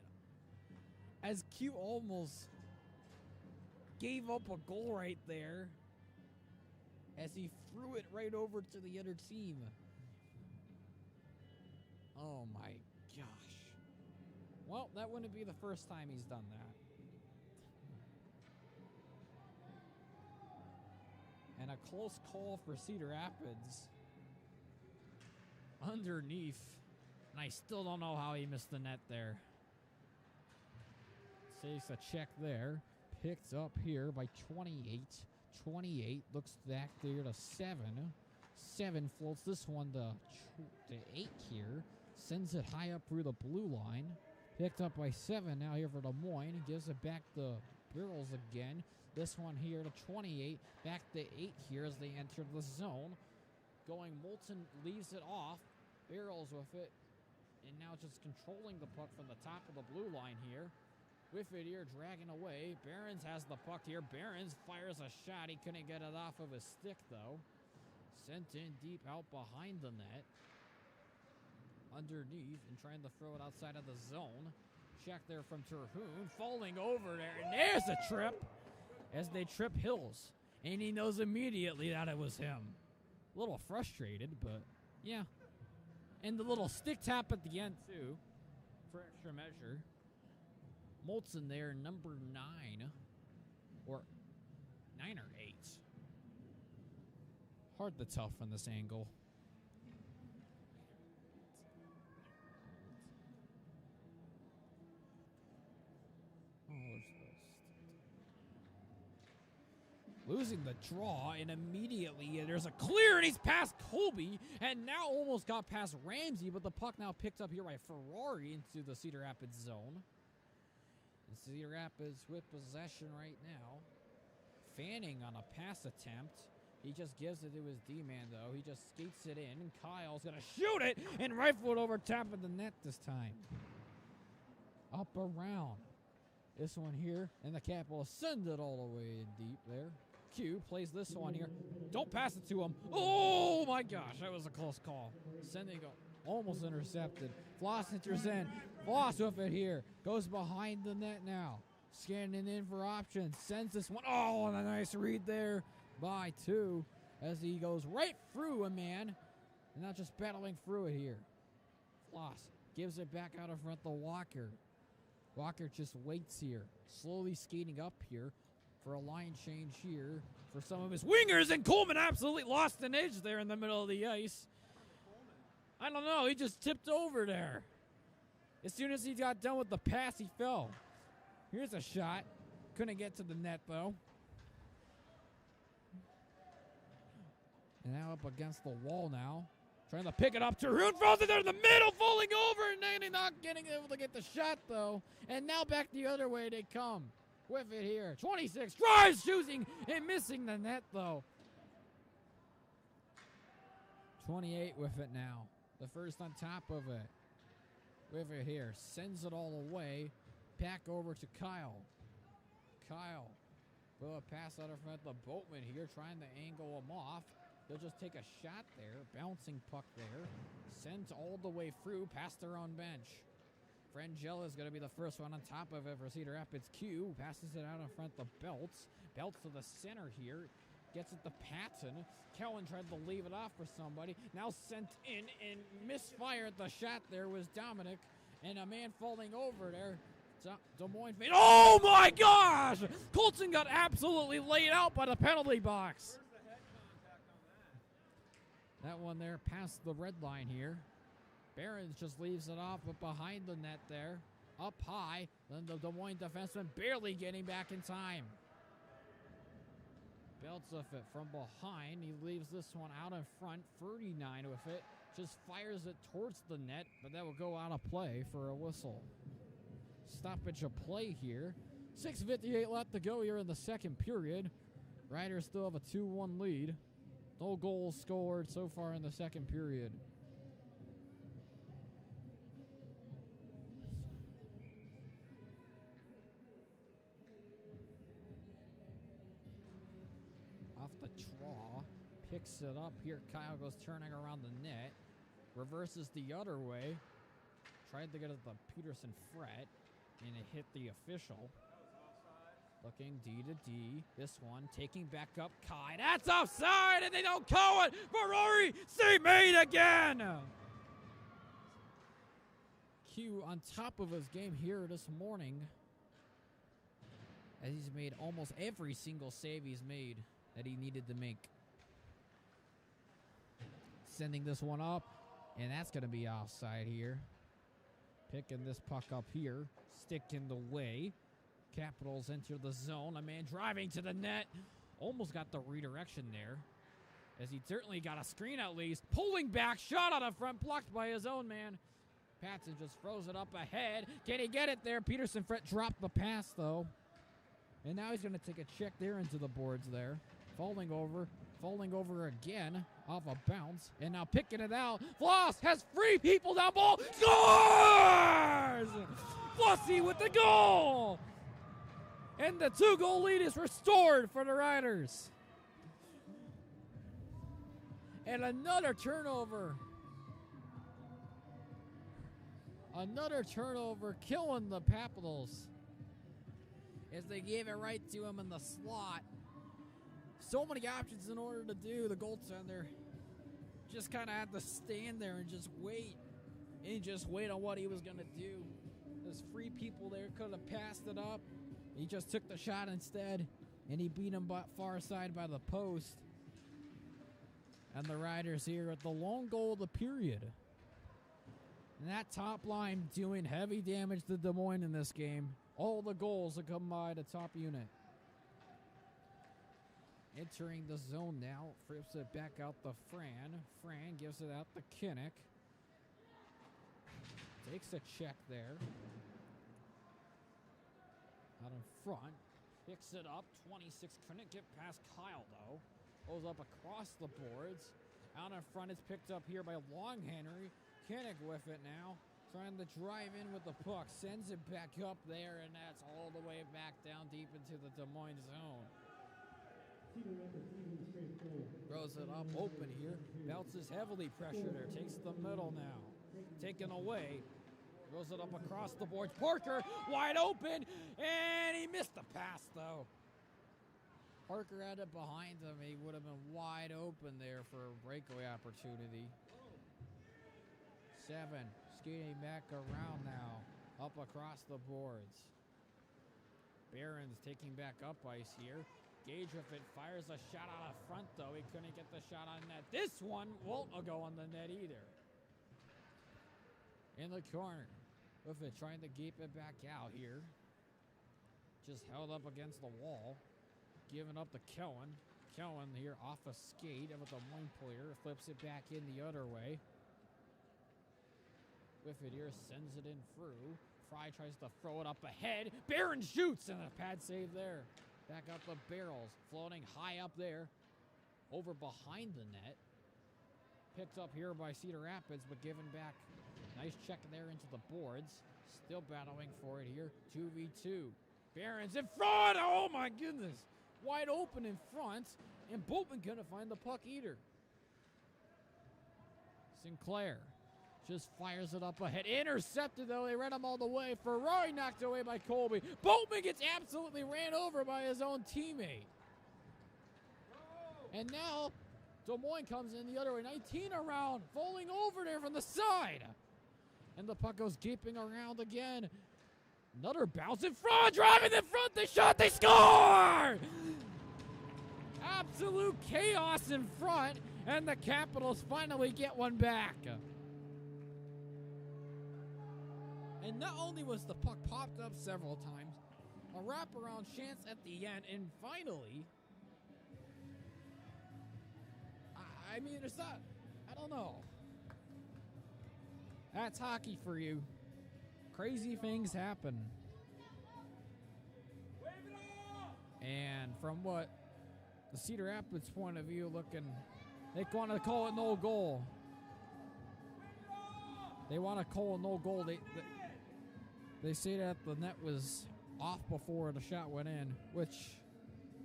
As Q almost gave up a goal right there. As he threw it right over to the other team. Oh my gosh. Well, that wouldn't be the first time he's done that. And a close call for Cedar Rapids. Underneath. And I still don't know how he missed the net there. Takes a check there. Picked up here by 28. 28 looks back there to 7. 7 floats this one to 8 here. Sends it high up through the blue line. Picked up by 7 now here for Des Moines. Gives it back to Barrels again. This one here to 28. Back to 8 here as they enter the zone. Going Moulton leaves it off. Barrels with it. And now just controlling the puck from the top of the blue line here. With it here, dragging away. Behrens has the puck here. Behrens fires a shot. He couldn't get it off of his stick, though. Sent in deep out behind the net. Underneath and trying to throw it outside of the zone. Check there from Terhune. Falling over there. And there's a trip as they trip Hills. And he knows immediately that it was him. A little frustrated, but yeah. And the little stick tap at the end, too, for extra measure. Moulton there, number 9. Or 9 or 8. Hard to tell from this angle. Losing the draw, and immediately there's a clear, and he's past Colby, and now almost got past Ramsey, but the puck now picked up here by Ferrari into the Cedar Rapids zone. And Cedar Rapids with possession right now. Fanning on a pass attempt. He just gives it to his D-man, though. He just skates it in, and Kyle's going to shoot it, and rifle it over top of the net this time. Up around. This one here, and the cap will send it all the way in deep there. Q plays this one here. Don't pass it to him. Oh my gosh, that was a close call. Sending almost intercepted. Floss enters in. Floss with it here. Goes behind the net now. Scanning in for options. Sends this one. Oh, and a nice read there by 2 as he goes right through a man. And now just battling through it here. Floss gives it back out in front to Walker. Walker just waits here. Slowly skating up here for a line change here for some of his wingers. And Coleman absolutely lost an edge there in the middle of the ice. I don't know. He just tipped over there. As soon as he got done with the pass, he fell. Here's a shot. Couldn't get to the net, though. And now up against the wall now. Trying to pick it up. Terhune throws it there in the middle, falling over, and not getting able to get the shot, though. And now back the other way they come. With it here. 26 drives, shooting, and missing the net, though. 28 with it now. The first on top of it. With it here. Sends it all away. Back over to Kyle. Kyle. Will a pass out in front of the Boatman here, trying to angle him off. They'll just take a shot there. Bouncing puck there. Sent all the way through past their own bench. Frangella is going to be the first one on top of it for Cedar Rapids. Q passes it out in front of Belts. Belts to the center here. Gets it to Patton. Kellen tried to leave it off for somebody. Now sent in and misfired the shot there was Dominic. And a man falling over there. Des Moines made. Oh my gosh! Colton got absolutely laid out by the penalty box. Where's the head contact on that? That one there past the red line here. Behrens just leaves it off, but behind the net there. Up high. Then the Des Moines defenseman barely getting back in time. Belts with it from behind. He leaves this one out in front. 39 with it. Just fires it towards the net, but that will go out of play for a whistle. Stoppage of play here. 6:58 left to go here in the second period. Riders still have a 2-1 lead. No goals scored so far in the second period. Off the draw. Picks it up here. Kyle goes turning around the net. Reverses the other way. Tried to get at the Peterson fret. And it hit the official. Looking D to D. This one taking back up Kai. That's offside and they don't call it. Ferrari made again. Q on top of his game here this morning. As he's made almost every single save he's made that he needed to make. Sending this one up. And that's going to be offside here. Picking this puck up here. Stick in the way. Capitals enter the zone. A man driving to the net. Almost got the redirection there. As he certainly got a screen at least. Pulling back. Shot out of front. Blocked by his own man. Patson just throws it up ahead. Can he get it there? Peterson Fret dropped the pass though. And now he's going to take a check there into the boards there. Falling over again off a bounce. And now picking it out. Floss has free people down ball. Scores! Flossy with the goal! And the 2-goal lead is restored for the Riders. And another turnover. Another turnover killing the Capitals. As they gave it right to him in the slot. So many options in order to do. The goaltender just kind of had to stand there and just wait. And just wait on what he was going to do. There's free people there. Could have passed it up. He just took the shot instead. And he beat him far side by the post. And the Riders here at the lone goal of the period. And that top line doing heavy damage to Des Moines in this game. All the goals have come by the top unit. Entering the zone now. Flips it back out to Fran. Fran gives it out to Kinnick. Takes a check there. Out in front. Picks it up. 26. Couldn't get past Kyle though. Goes up across the boards. Out in front. It's picked up here by Long Henry. Kinnick with it now. Trying to drive in with the puck. Sends it back up there. And that's all the way back down deep into the Des Moines zone. Throws it up open here. Bounces heavily pressured there. Takes the middle now. Taken away. Throws it up across the boards. Parker wide open. And he missed the pass though. Parker had it behind him. He would have been wide open there for a breakaway opportunity. 7. Skating back around now. Up across the boards. Barron's taking back up ice here. Gage if it fires a shot out of front though. He couldn't get the shot on net. This one won't go on the net either. In the corner. With it trying to keep it back out here. Just held up against the wall. Giving up to Cohen. Cohen here off a skate with a Moines player. Flips it back in the other way. With it here. Sends it in through. Fry tries to throw it up ahead. Barron shoots and a pad save there. Back up the barrels. Floating high up there. Over behind the net. Picked up here by Cedar Rapids, but given back. Nice check there into the boards. Still battling for it here. 2v2. Barron's in front. Oh my goodness. Wide open in front. And Boltman couldn't find the puck either. Sinclair just fires it up ahead. Intercepted though. They ran him all the way. Ferrari knocked away by Colby. Boltman gets absolutely ran over by his own teammate. And now Des Moines comes in the other way. 19 around. Falling over there from the side. And the puck goes gaping around again. Another bounce in front. Driving in front. They shot. They score! Absolute chaos in front. And the Capitals finally get one back. And not only was the puck popped up several times, a wraparound chance at the end, and finally, I mean, it's not, I don't know. That's hockey for you. Crazy things happen. And from what the Cedar Rapids point of view looking, they want to call it no goal. They want to call it no goal. They say that the net was off before the shot went in, which,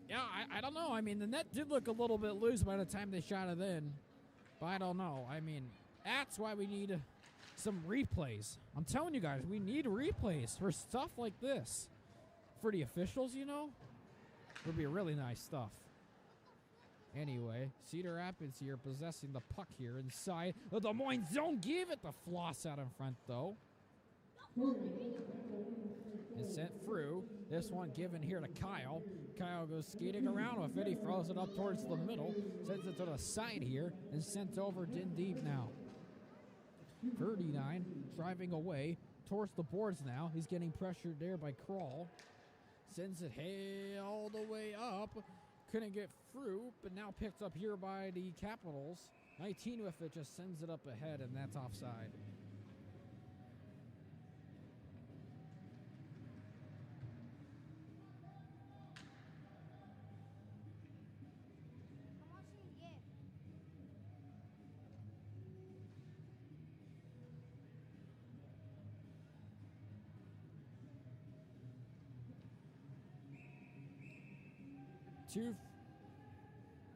yeah, I don't know. I mean, the net did look a little bit loose by the time they shot it in, but I don't know. I mean, that's why we need some replays. I'm telling you guys, we need replays for stuff like this. For the officials, you know, it would be really nice stuff. Anyway, Cedar Rapids here possessing the puck here inside the Des Moines zone. Give it the Floss out in front, though. It's sent through. This one given here to Kyle. Kyle goes skating around with it. He throws it up towards the middle. Sends it to the side here and sent over in deep now. 39 driving away towards the boards now. He's getting pressured there by Kroll. Sends it all the way up. Couldn't get through, but now picked up here by the Capitals. 19 with it, just sends it up ahead, and that's offside.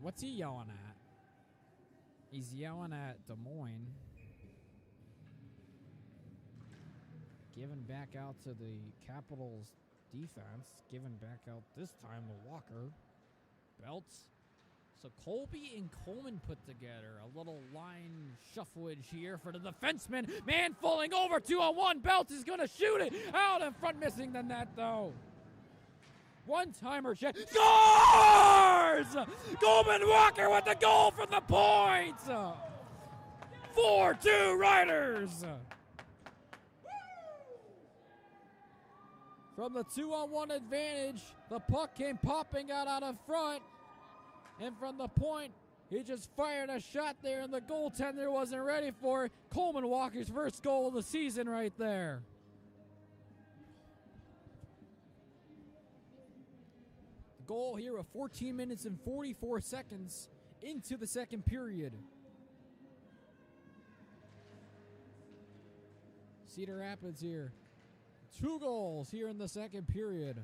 What's he yelling at? He's yelling at Des Moines. Giving back out to the Capitals defense. Giving back out this time to Walker. Belts. So Colby and Coleman put together a little line shuffleage here for the defenseman. Man falling over 2-on-1. Belts is going to shoot it out in front, missing the net though. One-timer check. Scores! Coleman Walker with the goal from the point. 4-2 Riders. From the 2-on-1 advantage, the puck came popping out of front. And from the point, he just fired a shot there, and the goaltender wasn't ready for it. Coleman Walker's first goal of the season right there. Goal here of 14 minutes and 44 seconds into the second period. Cedar Rapids here. 2 goals here in the second period.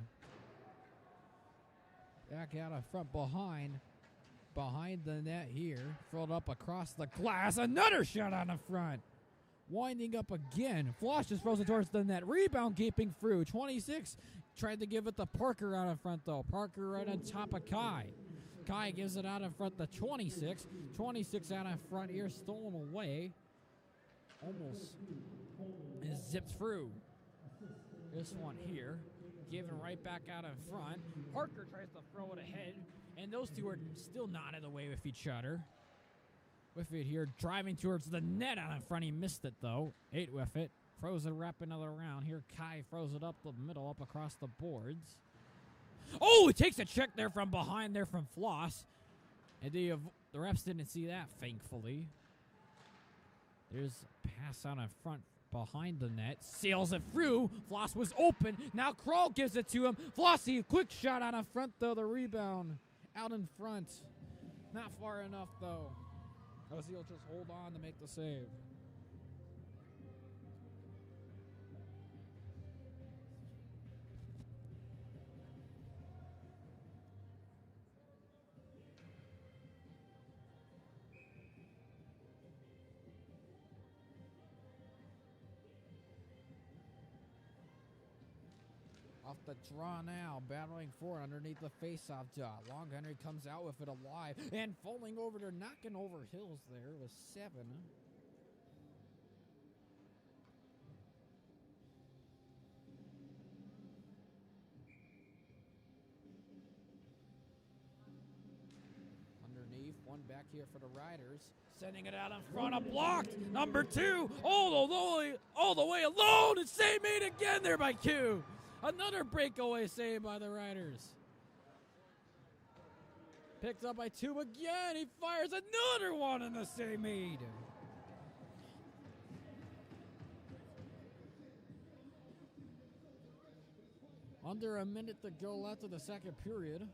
Back out of front behind the net here. Filled up across the glass. Another shot on the front. Winding up again. Floss just throws it towards the net. Rebound keeping through. 26 tried to give it to Parker out in front, though. Parker right on top of Kai. Kai gives it out in front to 26. 26 out in front here, stolen away. Almost is zipped through. This one here, given right back out in front. Parker tries to throw it ahead, and those two are still not in the way with each other. With it here, driving towards the net out in front. He missed it, though. 8 with it. Throws it, wrap another round. Here, Kai throws it up the middle, up across the boards. Oh, he takes a check there from behind there from Floss. And the refs didn't see that, thankfully. There's a pass out in front behind the net. Sails it through. Floss was open. Now Kroll gives it to him. Flossie, quick shot out in front, though. The rebound out in front. Not far enough, though. Ozzy will just hold on to make the save. Off the draw now, battling forward underneath the face-off dot. Long Henry comes out with it alive and falling over there, knocking over Hills there with 7. Underneath, one back here for the Riders. Sending it out in front of blocked. Number 2, all the way alone, and save made again there by Q. Another breakaway save by the Riders. Picked up by 2 again. He fires another one in the same mead. Under a minute to go left of the second period.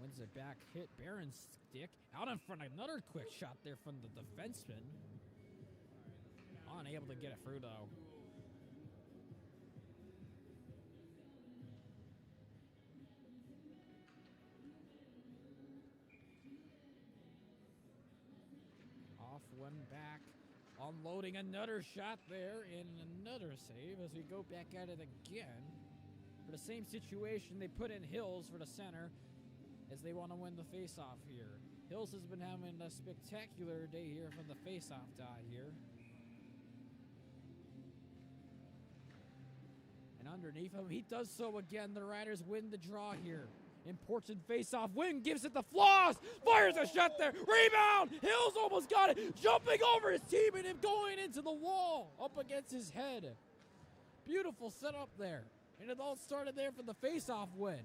Wins it back, hit Barron's stick. Out in front, another quick shot there from the defenseman. Unable to get it through, though. Off one back. Unloading another shot there and another save as we go back at it again. For the same situation, they put in Hills for the center as they want to win the faceoff here. Hills has been having a spectacular day here from the faceoff die here. And underneath him, he does so again. The Riders win the draw here. Important face-off win, gives it to Floss, fires a shot there, rebound, Hills almost got it, jumping over his team and him going into the wall, up against his head. Beautiful setup there, and it all started there for the face-off win.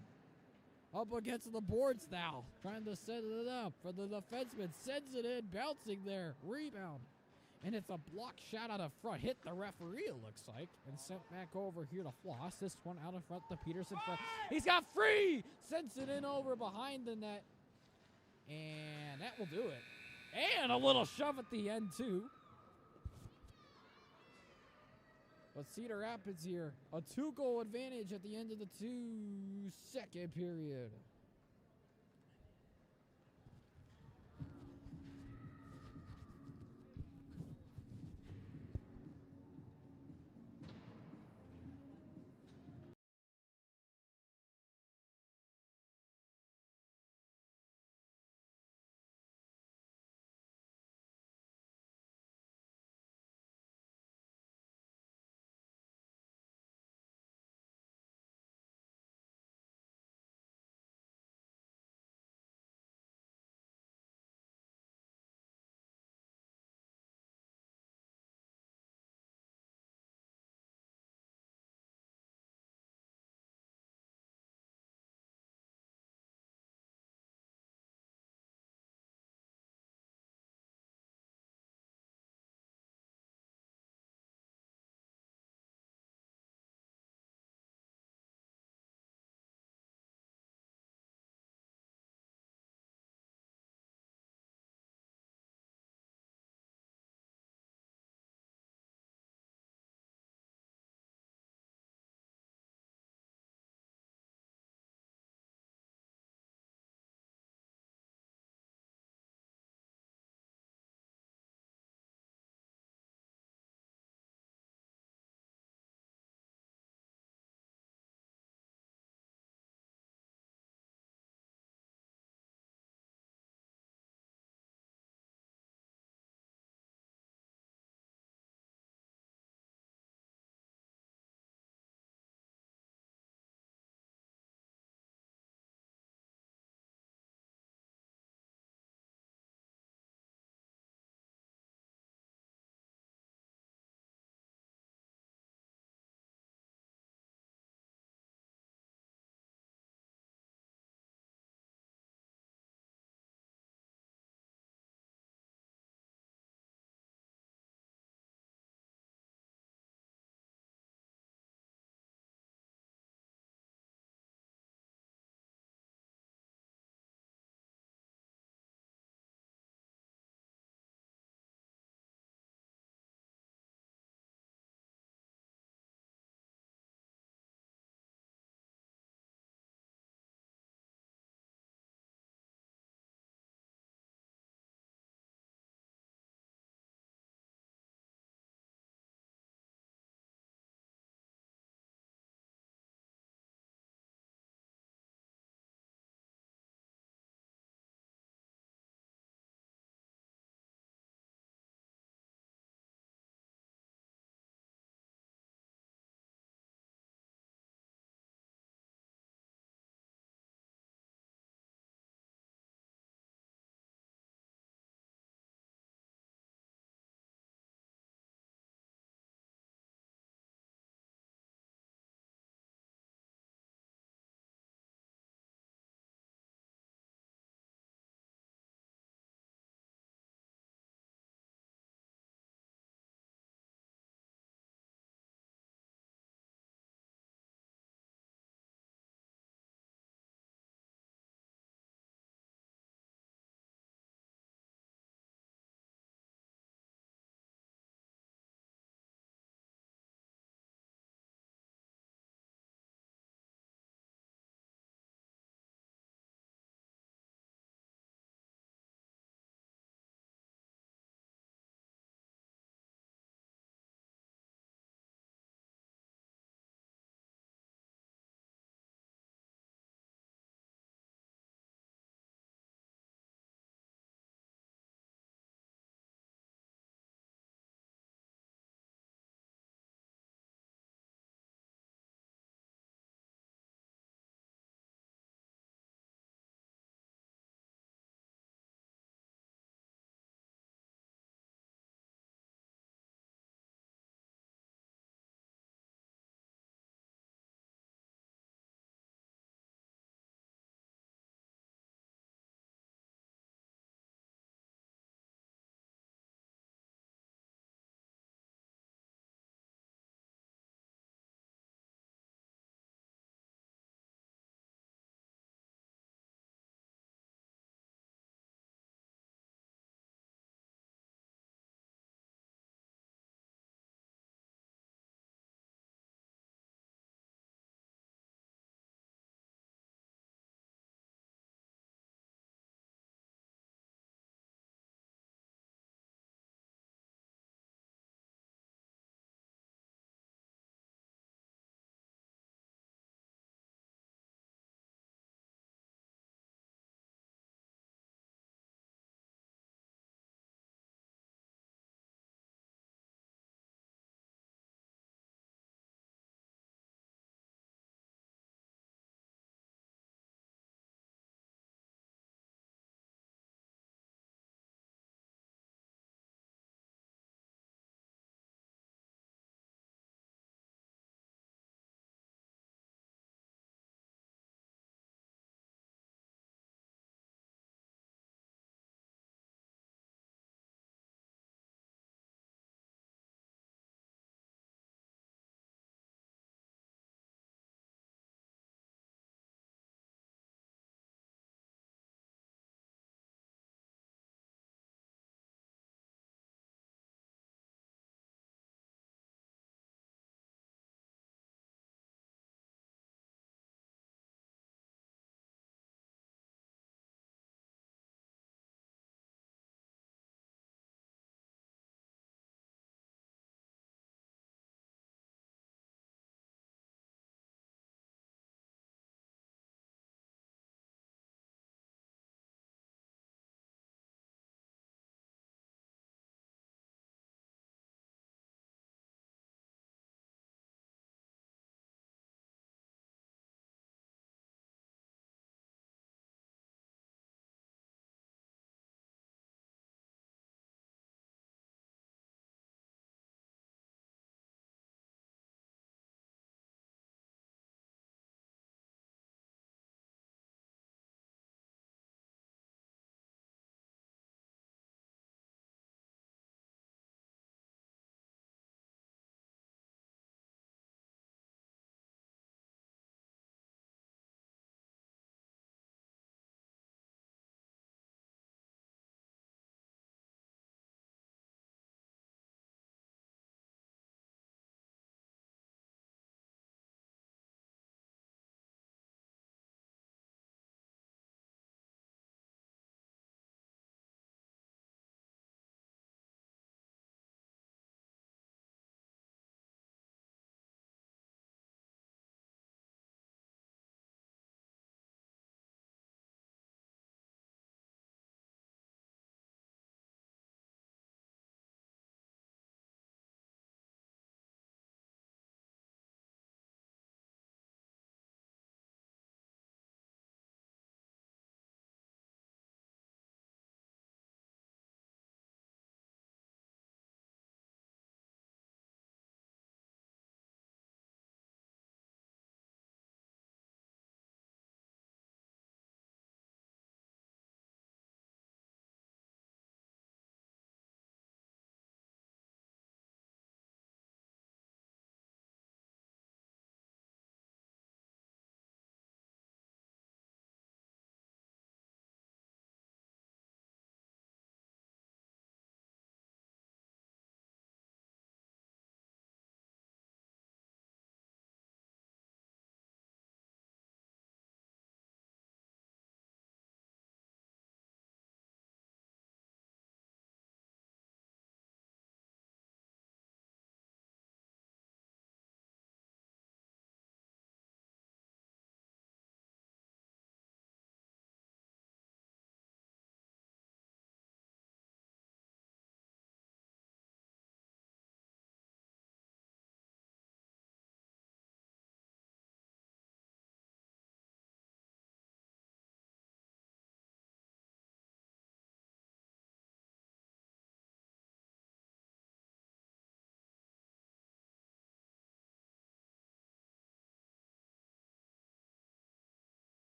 Up against the boards now, trying to set it up for the defenseman, sends it in, bouncing there, rebound. And it's a block shot out of front. Hit the referee, it looks like. And sent back over here to Floss. This one out in front to Peterson. He's got free! Sends it in over behind the net. And that will do it. And a little shove at the end, too. But Cedar Rapids here. A 2-goal advantage at the end of the second period.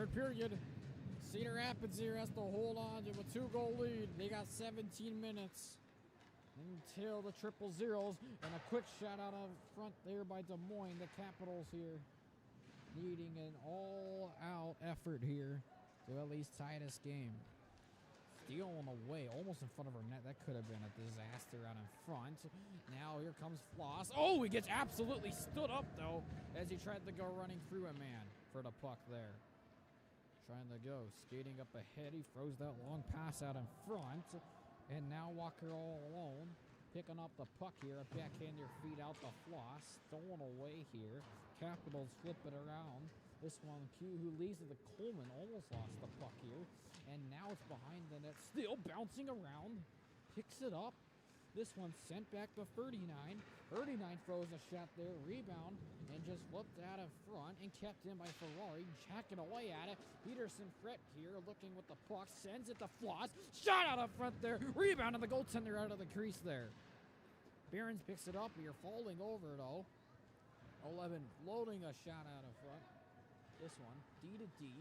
Third period. Cedar Rapids here has to hold on to a 2-goal lead. They got 17 minutes until the 0-0s. And a quick shot out of front there by Des Moines. The Capitals here needing an all-out effort here to at least tie this game. Stealing away, almost in front of her net. That could have been a disaster out in front. Now here comes Floss. Oh, he gets absolutely stood up, though, as he tried to go running through a man for the puck there. Trying to go, skating up ahead. He throws that long pass out in front. And now Walker all alone, picking up the puck here. A backhander feed out the Floss. Stolen away here. Capitals flip it around. This one, Q, who leads to the Coleman, almost lost the puck here. And now it's behind the net, still bouncing around. Picks it up. This one sent back to 39. 39 throws a shot there, rebound, and just flipped out in front and kept in by Ferrari, jacking away at it. Peterson Fret here, looking with the puck, sends it to Floss. Shot out up front there, rebound, and the goaltender out of the crease there. Behrens picks it up, you're falling over though. 11 floating a shot out in front. This one, D to D.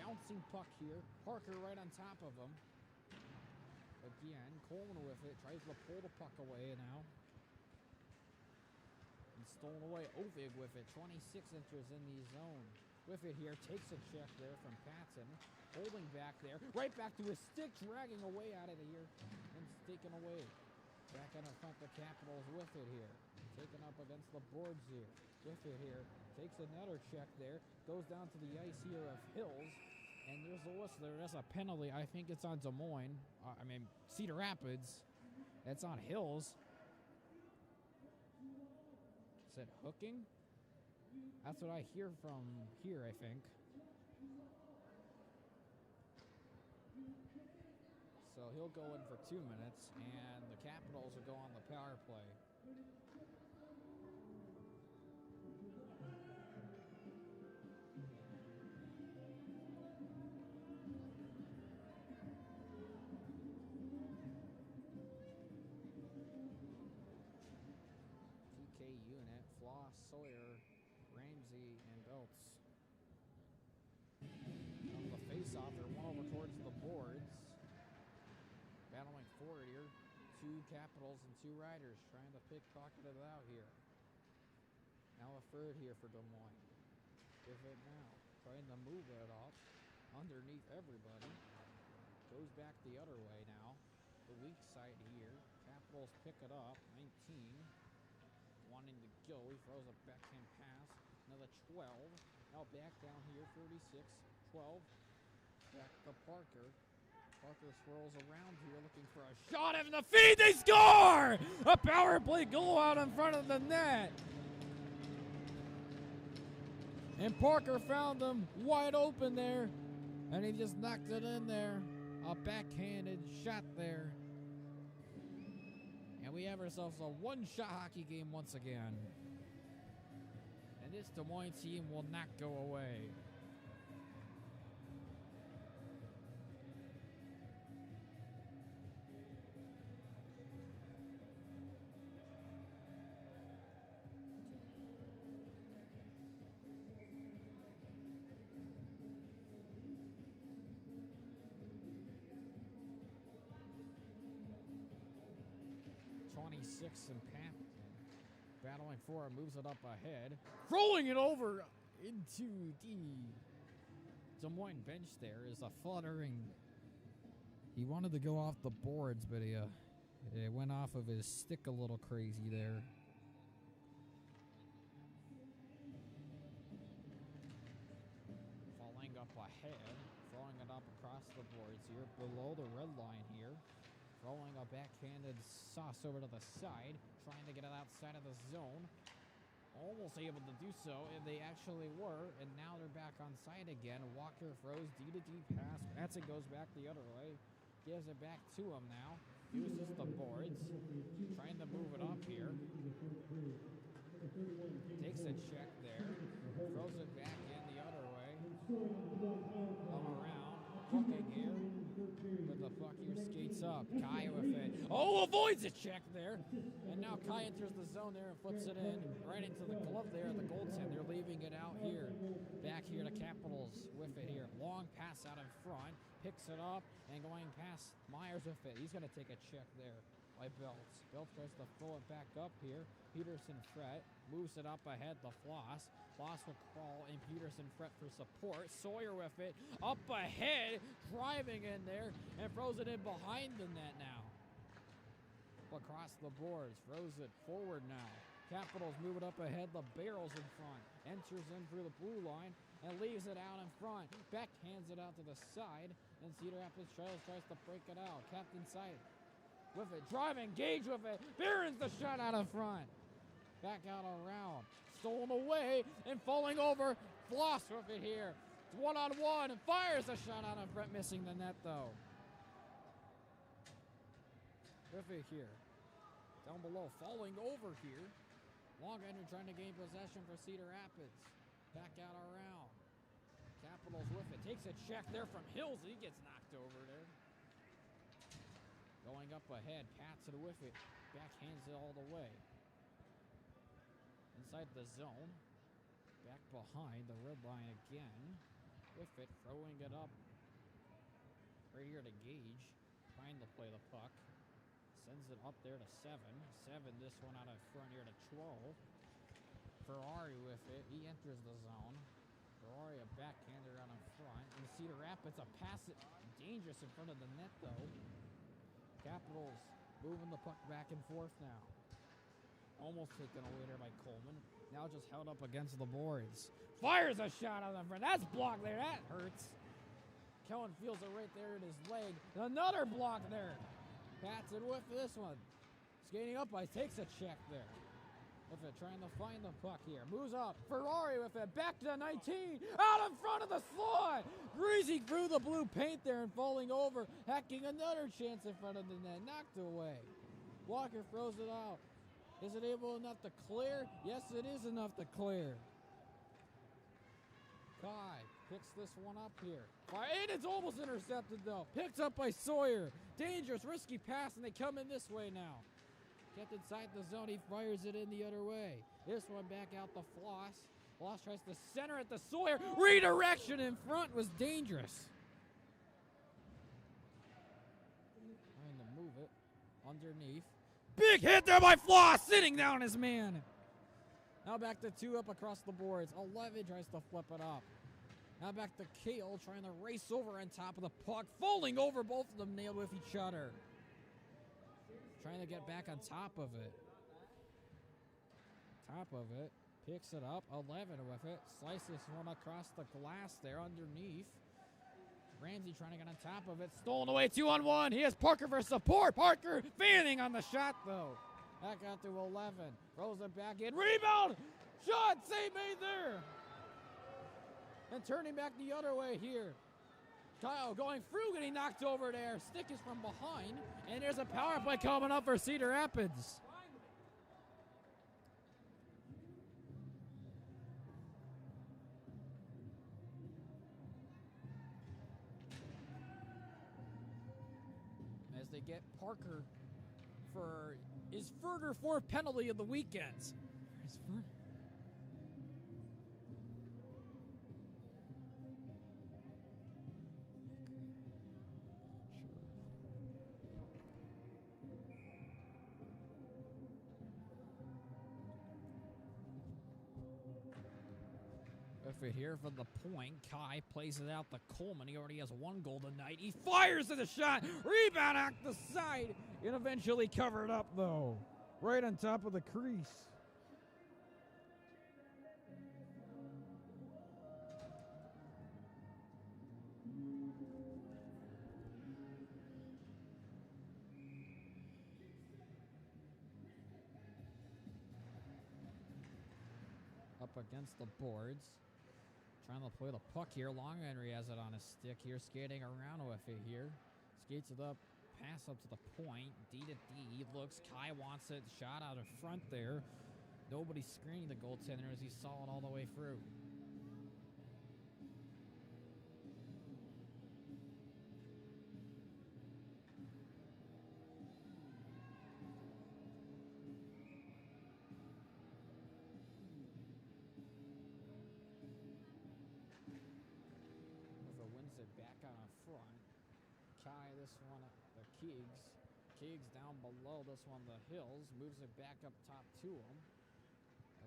Bouncing puck here. Parker right on top of him. Again, Coleman with it. Tries to pull the puck away now. And stolen away. Ovig with it. 26 enters in the zone. With it here. Takes a check there from Patton. Holding back there. Right back to his stick. Dragging away out of here. And it's taken away. Back in front the Capitals with it here. Taken up against the boards here. With it here. Takes another check there. Goes down to the ice here of Hills. And there's a whistle there. That's a penalty. I think it's on Des Moines. Cedar Rapids. It's on Hills. Is it hooking? That's what I hear from here, I think. So he'll go in for 2 minutes, and the Capitals will go on the power play. Unit, Floss, Sawyer, Ramsey, and Belts. On the face-off, they're one over towards the boards. Battling forward here. 2 Capitals and 2 Riders trying to pickpocket it out here. Now a third here for Des Moines. Give it now. Trying to move it off underneath everybody. Goes back the other way now. The weak side here. Capitals pick it up. 19. Wanting to go, he throws a backhand pass, another 12, now back down here, 36, 12, back to Parker. Parker swirls around here looking for a shot in the feed, they score! A power play goal out in front of the net. And Parker found them wide open there, and he just knocked it in there. A backhanded shot there. And we have ourselves a one-shot hockey game once again. And this Des Moines team will not go away. And Pat battling for it, moves it up ahead, rolling it over into the Des Moines bench. There is a fluttering. He wanted to go off the boards, but it went off of his stick a little crazy there. Falling up ahead, throwing it up across the boards here, below the red line here. Rolling a backhanded sauce over to the side, trying to get it outside of the zone. Almost able to do so, and they actually were, and now they're back on side again. Walker throws D to D pass. Matson goes back the other way. Gives it back to him now. Uses the boards. Trying to move it up here. Takes a check there. Throws it back in the other way. Come around. Hooking here. With the puck here, skates up. Kai with it. Oh, avoids a check there. And now Kai enters the zone there and flips it in right into the glove there of the goaltender, leaving it out here. Back here to Capitals with it here. Long pass out in front. Picks it up and going past Myers with it. He's going to take a check there by Belts. Belts tries to throw it back up here. Peterson Fret moves it up ahead to Floss. Floss will crawl and Peterson Fret for support. Sawyer with it up ahead, driving in there and throws it in behind the net now. Across the boards, throws it forward now. Capitals move it up ahead. The Barrels in front. Enters in through the blue line and leaves it out in front. Beck hands it out to the side, and Cedar Rapids tries to break it out. Captain Sight with it, driving, Gage with it. Barron's the shot out in front. Back out around. Stolen away and falling over. Floss with it here. It's one-on-one and fires the shot out in front, missing the net though. With it here. Down below, falling over here. Longender trying to gain possession for Cedar Rapids. Back out around. Capitals with it. Takes a check there from Hills. He gets knocked over there. Going up ahead. Pats it with it. Backhands it all the way. Inside the zone. Back behind the red line again. With it. Throwing it up. Right here to Gage. Trying to play the puck. Sends it up there to 7. 7, this one out of front here to 12. Ferrari with it. He enters the zone. Ferrari a backhander out in front. And Cedar Rapids a pass it. Dangerous in front of the net though. Capitals moving the puck back and forth now. Almost taken away there by Coleman. Now just held up against the boards. Fires a shot out in front. That's blocked there. That hurts. Kellen feels it right there in his leg. Another block there. Pats it with this one. Skating up ice, takes a check there. With it, trying to find the puck here. Moves up. Ferrari with it. Back to 19. Out in front of the slot. Greasy through the blue paint there and falling over. Hacking another chance in front of the net. Knocked away. Walker throws it out. Is it able enough to clear? Yes, it is enough to clear. Kai picks this one up here. And it's almost intercepted though. Picked up by Sawyer. Dangerous, risky pass, and they come in this way now. Kept inside the zone. He fires it in the other way. This one back out to Floss. Floss tries to center it to Sawyer. Redirection in front was dangerous. Trying to move it underneath. Big hit there by Floss, sitting down his man. Now back to 2 up across the boards. 11 tries to flip it up. Now back to Kale, trying to race over on top of the puck. Falling over, both of them nailed with each other. Trying to get back on top of it. Picks it up, 11 with it. Slices one across the glass there underneath. Ramsey trying to get on top of it. Stolen away, 2-on-1. He has Parker for support. Parker fanning on the shot, though. Back out to 11. Throws it back in. Rebound! Shot! Save made there! And turning back the other way here. Kyle going through, getting knocked over there. Stick is from behind. And there's a power play coming up for Cedar Rapids. As they get Parker for his further 4th penalty of the weekend. It here for the point. Kai plays it out to Coleman. He already has 1 goal tonight. He fires to the shot. Rebound out the side. And eventually covered up, though. Right on top of the crease. Up against the boards. Trying to play the puck here. Long Henry has it on his stick here. Skating around with it here. Skates it up. Pass up to the point. D to D. Looks. Kai wants it. Shot out in front there. Nobody screening the goaltender as he saw it all the way through. back out in front. Kai, this one, the Keegs. Keegs down below this one, the Hills. Moves it back up top to him.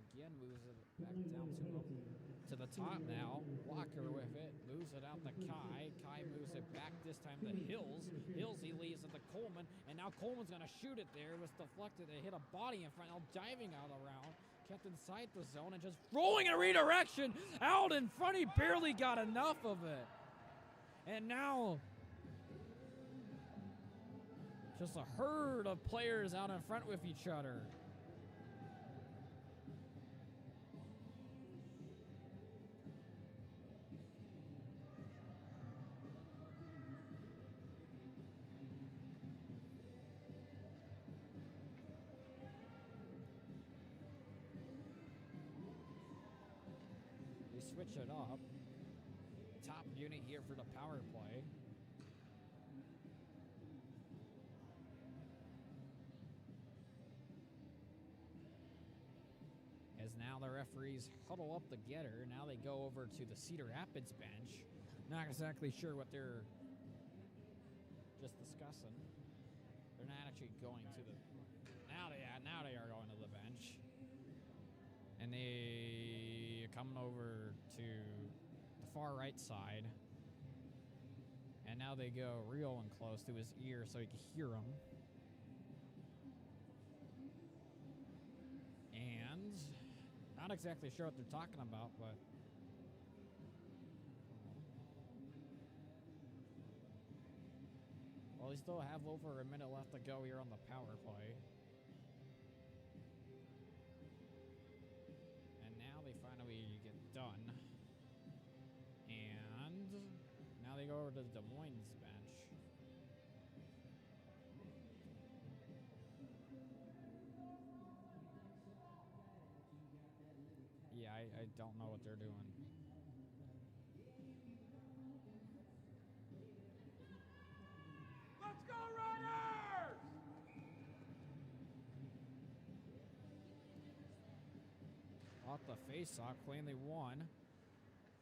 Again, moves it back down to him. To the top now. Walker with it. Moves it out to Kai. Kai moves it back this time to Hills. Hills, he leaves it to Coleman. And now Coleman's going to shoot it there. It was deflected. It hit a body in front. Now diving out around. Kept inside the zone and just throwing a redirection out in front. He barely got enough of it. And now just a herd of players out in front with each other. They switch it up. Top unit here for the power play. As now the referees huddle up together. Now they go over to the Cedar Rapids bench. Not exactly sure what they're just discussing. They're not actually going to the... Now they are going to the bench. And they are coming over to the far right side. And now they go real and close to his ear so he can hear him. And not exactly sure what they're talking about, but well, we still have over a minute left to go here on the power play. And now they finally get done. And now they go over to the Moines bench. Yeah, I don't know what they're doing. Let's go, Riders! Off the face-off, cleanly won.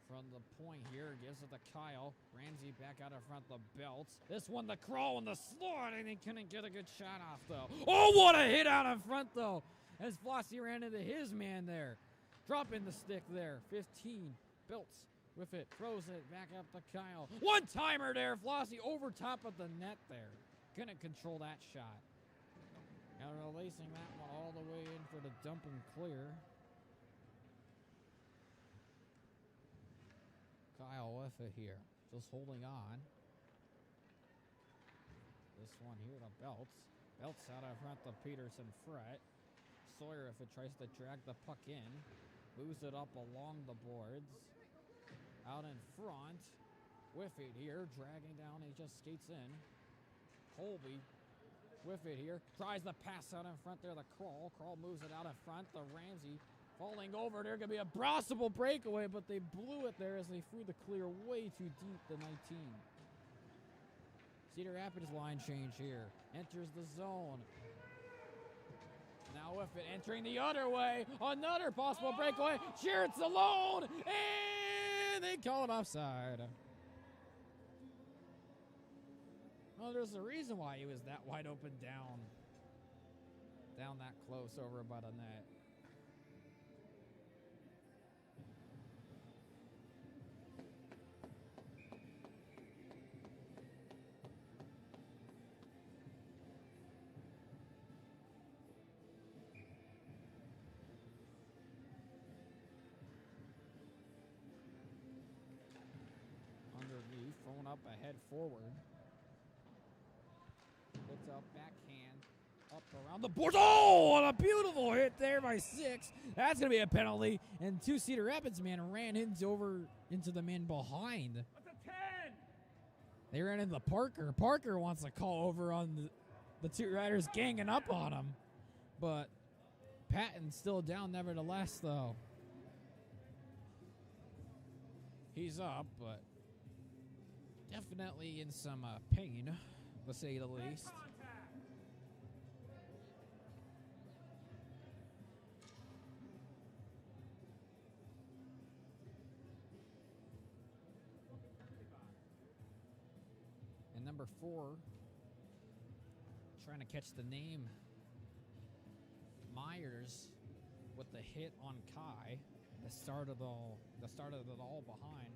From the point here, gives it to Kyle. Ramsey back out in front of the belts. This one, the crawl and the slot, and he couldn't get a good shot off, though. Oh, what a hit out in front, though, as Flossie ran into his man there. Dropping the stick there. 15. Belts with it. Throws it back up to Kyle. One-timer there. Flossie over top of the net there. Couldn't control that shot. Now releasing that one all the way in for the dump and clear. Kyle with it here. Just holding on. This one here to Belts. Belts out in front of Peterson Fret. Sawyer, if it tries to drag the puck in, moves it up along the boards. Out in front with it here, dragging down, he just skates in. Colby with it here, tries to pass out in front there, the Crawl. Crawl moves it out in front, the Ramsey falling over. There could be a possible breakaway, but they blew it there as they threw the clear way too deep, the 19. Cedar Rapids line change here. Enters the zone. Now with it entering the other way. Another possible breakaway. Sheart's alone. And they call it offside. Well, there's a reason why he was that wide open down that close over by the net. Underneath, thrown up ahead forward. Puts up backhand, up around the boards. Oh, what a beautiful hit there by 6. That's going to be a penalty. And 2 Cedar Rapids men ran over into the man behind. That's a 10! They ran into Parker. Parker wants to call over on the 2 riders ganging up on him. But Patton's still down nevertheless, though. He's up, but definitely in some pain, to say the least. number 4. Trying to catch the name. Myers with the hit on Kai. That started it all behind.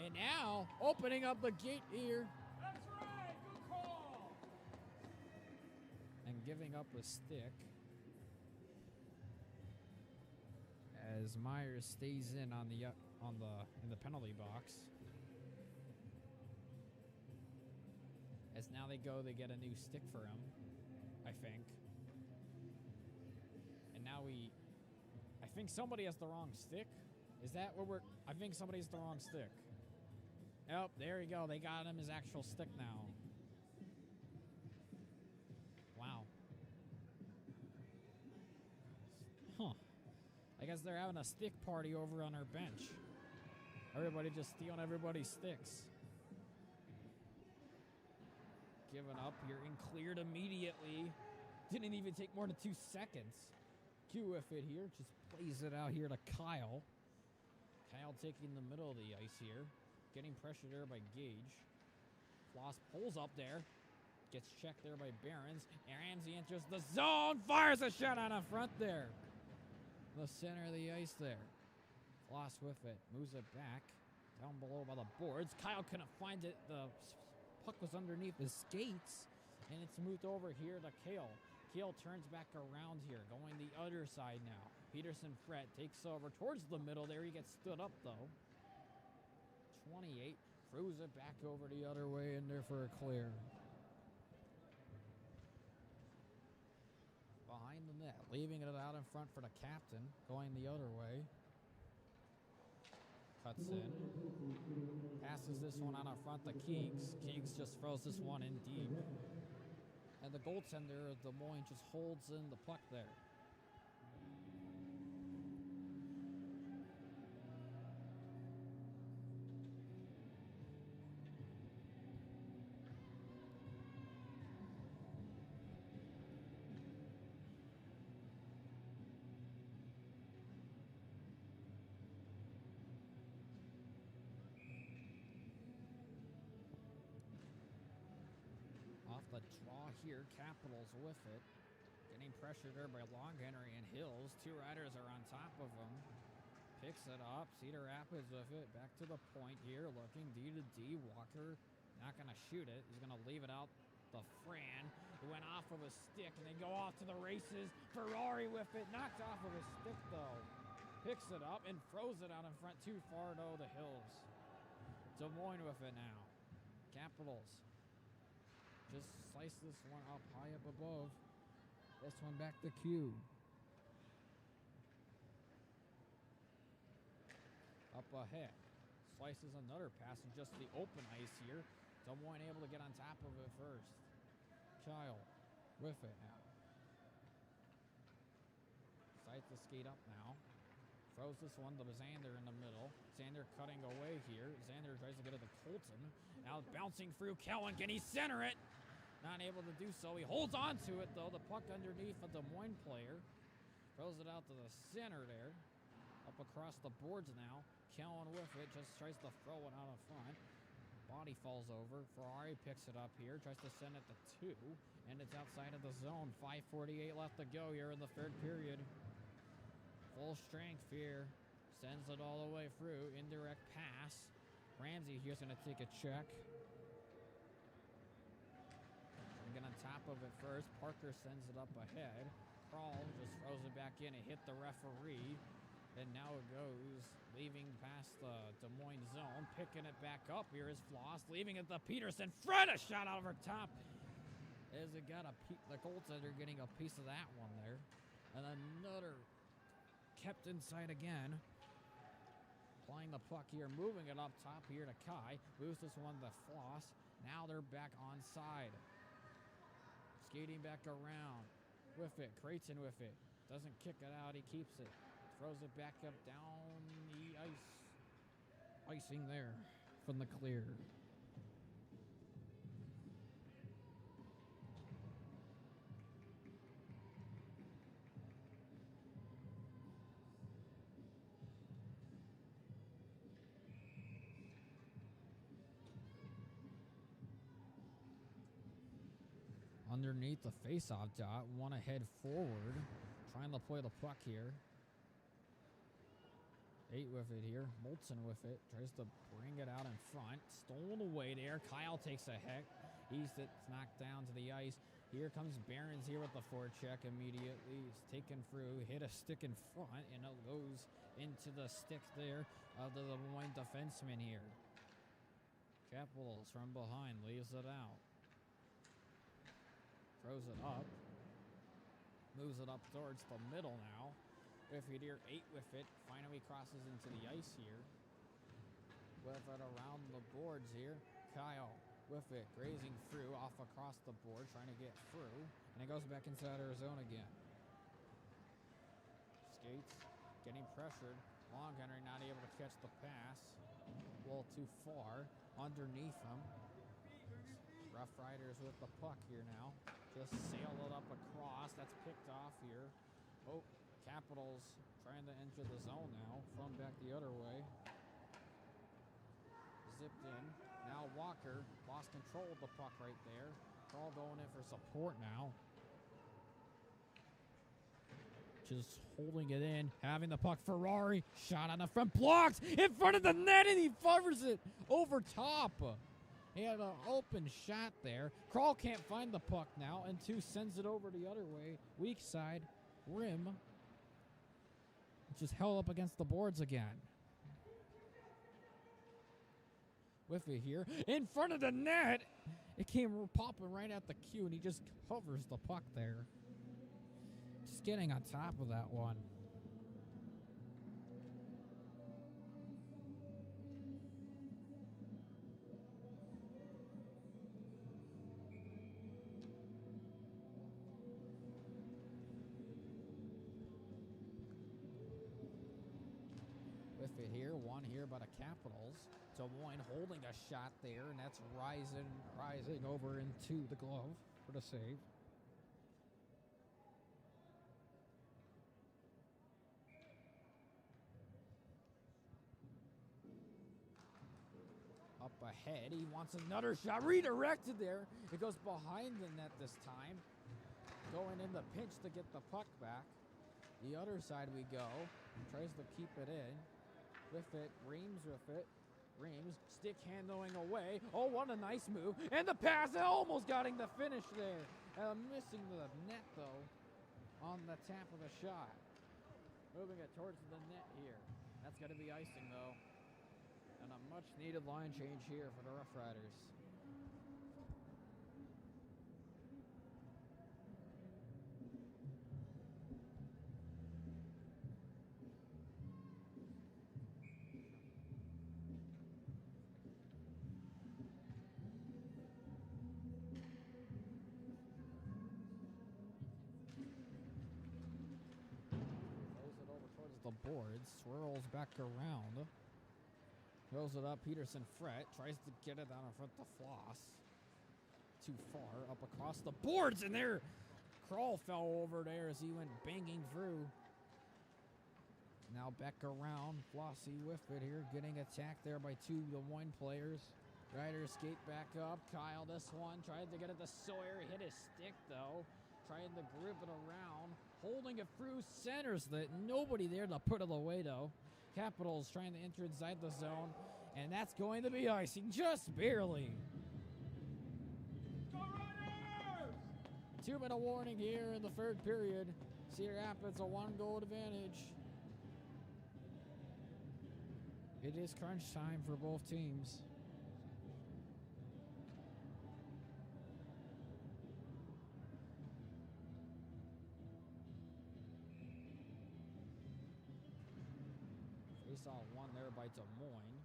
And now, opening up the gate here. That's right. Good call. And giving up a stick. As Myers stays in in the penalty box. As now they get a new stick for him, I think. And now I think somebody has the wrong stick. Is that what I think somebody has the wrong stick. Oh, there you go. They got him his actual stick now. Wow. Huh. I guess they're having a stick party over on our bench. Everybody just stealing everybody's sticks. Giving up. You're in cleared immediately. Didn't even take more than 2 seconds. Q with it here. Just plays it out here to Kyle. Kyle taking the middle of the ice here. Getting pressure there by Gage. Floss pulls up there. Gets checked there by Behrens. Ramsey enters the zone. Fires a shot out in front there. The center of the ice there. Floss with it. Moves it back. Down below by the boards. Kyle couldn't find it. The puck was underneath his skates. And it's moved over here to Kale. Kale turns back around here. Going the other side now. Peterson Fret takes over towards the middle there. He gets stood up though. 28. Throws it back over the other way in there for a clear. Behind the net. Leaving it out in front for the captain. Going the other way. Cuts in. Passes this one out in front to Keegs. Keegs just throws this one in deep. And the goaltender of Des Moines just holds in the puck there. Off the draw here, Capitals with it. Getting pressured there by Long Henry and Hills. 2 riders are on top of him. Picks it up. Cedar Rapids with it. Back to the point here. Looking D to D. Walker not going to shoot it. He's going to leave it out the Fran. It went off of a stick and they go off to the races. Ferrari with it. Knocked off of his stick though. Picks it up and throws it out in front too far though. The Hills. Des Moines with it now. Capitals. Just slice this one up high up above. This one back to Q. Up ahead. Slices another pass in just the open ice here. Des Moines able to get on top of it first. Kyle with it now. Decides to skate up now. Throws this one to Xander in the middle. Xander cutting away here. Xander tries to get it to Colton. Now bouncing through Kellen. Can he center it? Not able to do so. He holds on to it, though. The puck underneath a Des Moines player. Throws it out to the center there. Up across the boards now. Kellen with it. Just tries to throw it out in front. Body falls over. Ferrari picks it up here. Tries to send it to 2. And it's outside of the zone. 5:48 left to go here in the third period. Full strength here. Sends it all the way through. Indirect pass. Ramsey here's going to take a check. Get on top of it first. Parker sends it up ahead. Kroll just throws it back in and hit the referee. And now it goes, leaving past the Des Moines zone. Picking it back up. Here is Floss, leaving it to Peterson. Fred, a shot over top. As it got the goaltender getting a piece of that one there. And another kept inside again. Playing the puck here, moving it up top here to Kai. Moves this one to Floss. Now they're back onside. Skating back around with it. Creighton with it. Doesn't kick it out. He keeps it. Throws it back up down the ice. Icing there from the clear. underneath the face-off dot. Want to head forward. Trying to play the puck here. 8 with it here. Molson with it. Tries to bring it out in front. Stolen away there. Kyle takes a heck. He's knocked down to the ice. Here comes Barons here with the forecheck immediately. He's taken through. Hit a stick in front. And it goes into the stick there of the Moines defenseman here. Capitals from behind. Leaves it out. Throws it up. Moves it up towards the middle now. With it here, 8 with it. Finally crosses into the ice here. With it around the boards here. Kyle with it, grazing through, off across the board, trying to get through. And it goes back inside our zone again. Skates, getting pressured. Long Henry not able to catch the pass. A little too far. Underneath him. RoughRiders with the puck here now. Just sail it up across. That's picked off here. Oh, Capitals trying to enter the zone now. From back the other way. Zipped in. Now Walker lost control of the puck right there. Carl going in for support now. Just holding it in. Having the puck. Ferrari. Shot on the front. Blocks in front of the net and he covers it over top. He had an open shot there. Carl can't find the puck now. And 2 sends it over the other way. Weak side. Rim. Just held up against the boards again. With it here. In front of the net. It came popping right at the cue, and he just covers the puck there. Just getting on top of that one. With it here, one here by the Capitals. Des Moines holding a shot there, and that's rising over into the glove for the save. Up ahead, he wants another shot, redirected there. It goes behind the net this time. Going in the pinch to get the puck back. The other side we go. Tries to keep it in. With it, Reams with it. Reams, stick handling away. Oh, what a nice move. And the pass, almost getting the finish there. Missing the net, though, on the tap of the shot. Moving it towards the net here. That's going to be icing, though. And a much-needed line change here for the RoughRiders. The boards, swirls back around, throws it up. Peterson Fret tries to get it down in front of Floss. Too far up across the boards, and there, Kroll fell over there as he went banging through. Now back around, Flossie with it here, getting attacked there by 2 Des Moines players. Riders skate back up. Kyle, this one, tried to get it to Sawyer, hit his stick though. Trying to grip it around, holding it through, centers that nobody there to put it away though. Capitals trying to enter inside the zone, and that's going to be icing just barely. Go Riders! 2-minute warning here in the 3rd period. Cedar Rapids a 1-goal advantage. It is crunch time for both teams. Saw one there by Des Moines.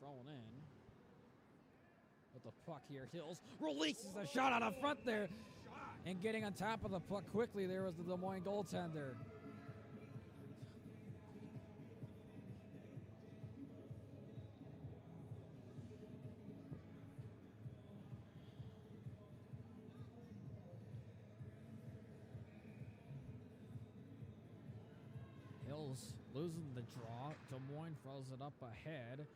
Thrown in. With the puck here, Hills releases the shot out of front there. And getting on top of the puck quickly there was the Des Moines goaltender. Hills losing the draw. Des Moines throws it up ahead.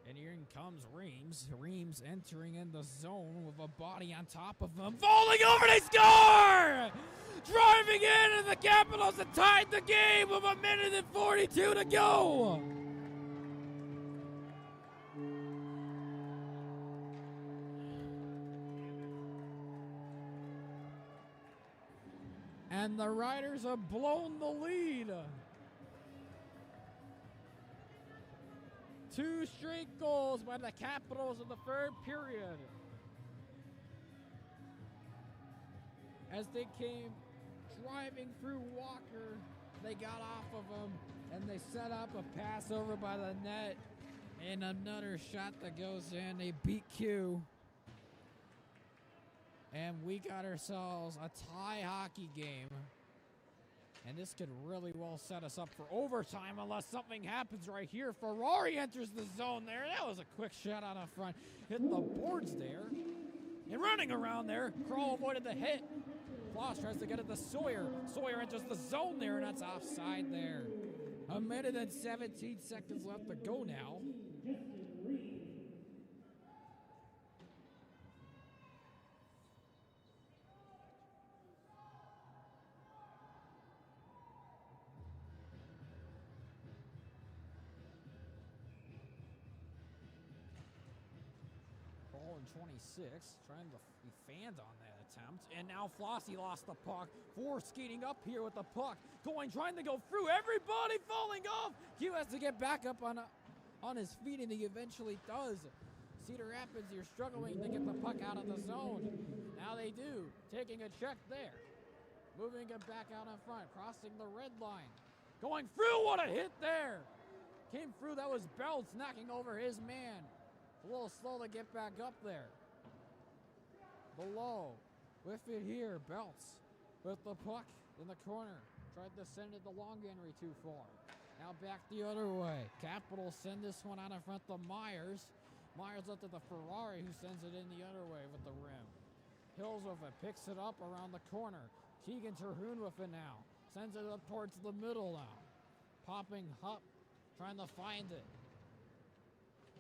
And here comes Reams. Reams entering in the zone with a body on top of him. Falling over, they score! Driving in, and the Capitals have tied the game with 1:42 to go. And the Riders have blown the lead. 2 straight goals by the Capitals in the third period. As they came driving through Walker, they got off of him, and they set up a pass over by the net, and another shot that goes in. They beat Q. And we got ourselves a tie hockey game. And this could really well set us up for overtime unless something happens right here. Ferrari enters the zone there. That was a quick shot out of front. Hit the boards there. And running around there, Kroll avoided the hit. Floss tries to get it to Sawyer. Sawyer enters the zone there, and that's offside there. 1:17 seconds left to go now. Ball in 26, trying to be fanned on that attempt. And now Flossie lost the puck. Four skating up here with the puck. Trying to go through. Everybody falling off. Hugh has to get back up on his feet, and he eventually does. Cedar Rapids, you're struggling to get the puck out of the zone. Now they do. Taking a check there. Moving it back out in front. Crossing the red line. Going through. What a hit there. Came through. That was Belts knocking over his man. A little slow to get back up there. Below. With it here. Belts with the puck in the corner. Tried to send it to long Henry too far. Now back the other way. Capitals send this one out in front to Myers. Myers up to the Ferrari, who sends it in the other way with the rim. Hills with it. Picks it up around the corner. Keegan Terhune with it now. Sends it up towards the middle now. Popping up. Trying to find it.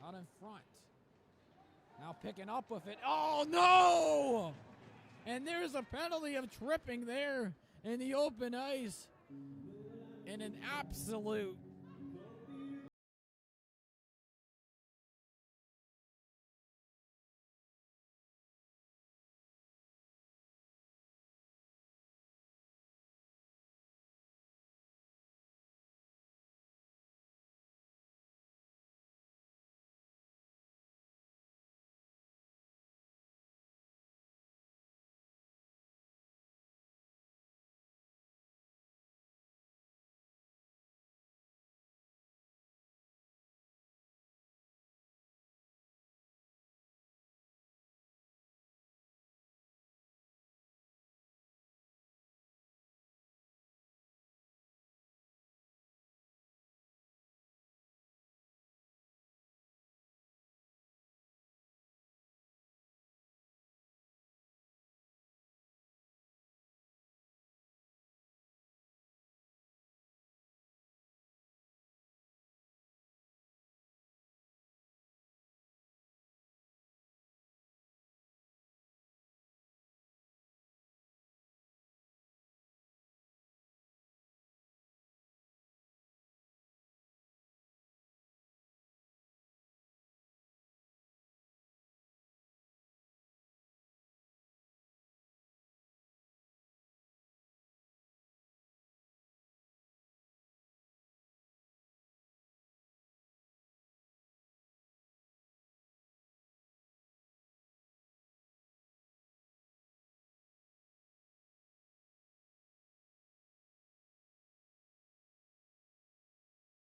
Out in front. Now picking up with it. Oh, no! And there's a penalty of tripping there in the open ice. In an absolute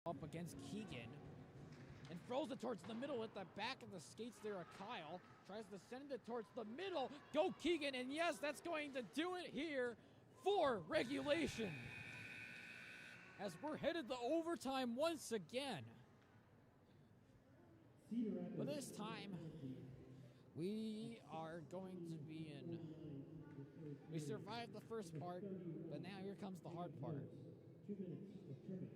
up against Keegan. And throws it towards the middle with the back of the skates there of Kyle. Tries to send it towards the middle. Go Keegan, and yes, that's going to do it here for regulation. As we're headed to overtime once again. But this time, we are going to be in. We survived the first part, but now here comes the hard part. 2 minutes of trimming.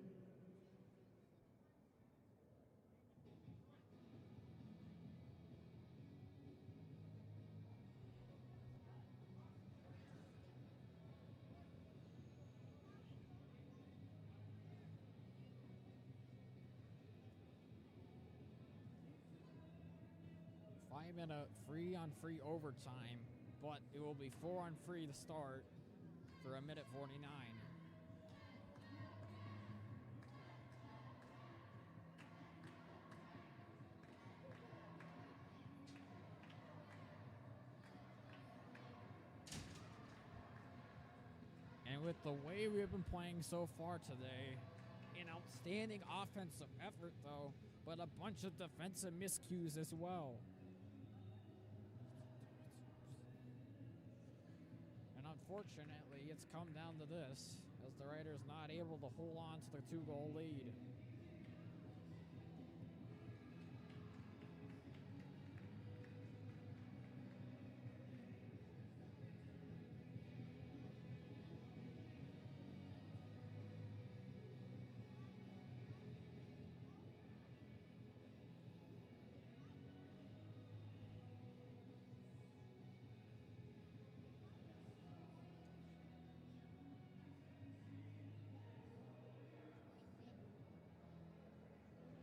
time in a free-on-free overtime, but it will be 4-on-3 to start for 1:49. And with the way we've been playing so far today, an outstanding offensive effort though, but a bunch of defensive miscues as well. And unfortunately, it's come down to this, as the Riders not able to hold on to the 2-goal lead.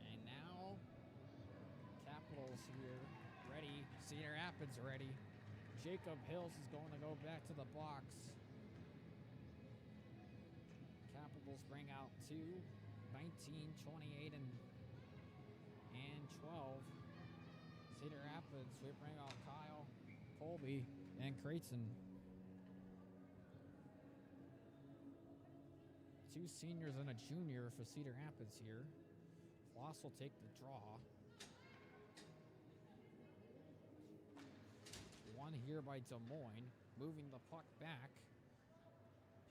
And now, Capitals here, ready. Cedar Rapids ready. Jacob Hills is going to go back to the box. Capitals bring out 2, 19, 28, and 12. Cedar Rapids, we bring out Kyle, Colby, and Creighton. 2 seniors and a junior for Cedar Rapids here. Floss will take the draw. One here by Des Moines, moving the puck back.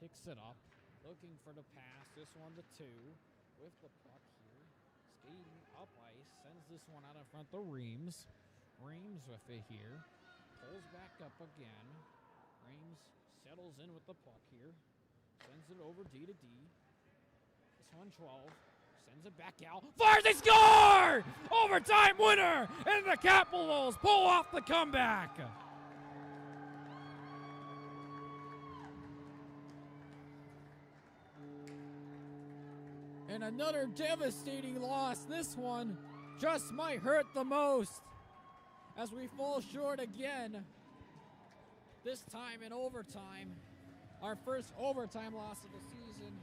Picks it up, looking for the pass. This one to 2 with the puck here. Skating up ice, sends this one out in front to Reams. Reams with it here. Pulls back up again. Reams settles in with the puck here. Sends it over D to D. This one 12. Sends it back out. Fires, they score! Overtime winner! And the Capitals pull off the comeback. And another devastating loss. This one just might hurt the most as we fall short again. This time in overtime. Our first overtime loss of the season.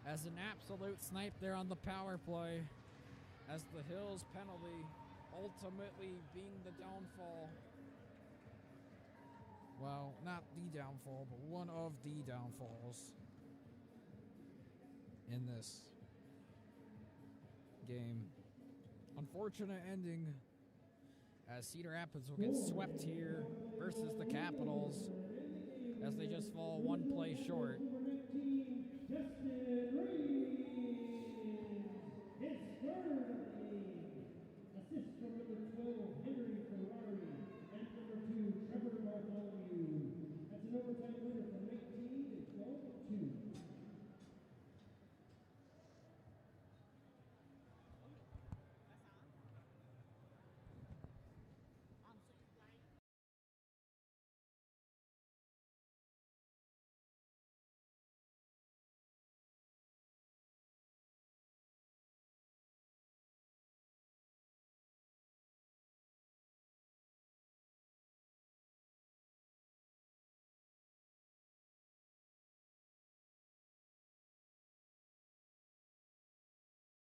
As an absolute snipe there on the power play. As the Hills penalty ultimately being the downfall. Well, not the downfall, but one of the downfalls in this game. Unfortunate ending as Cedar Rapids will get swept here versus the Capitals as they just fall one play short.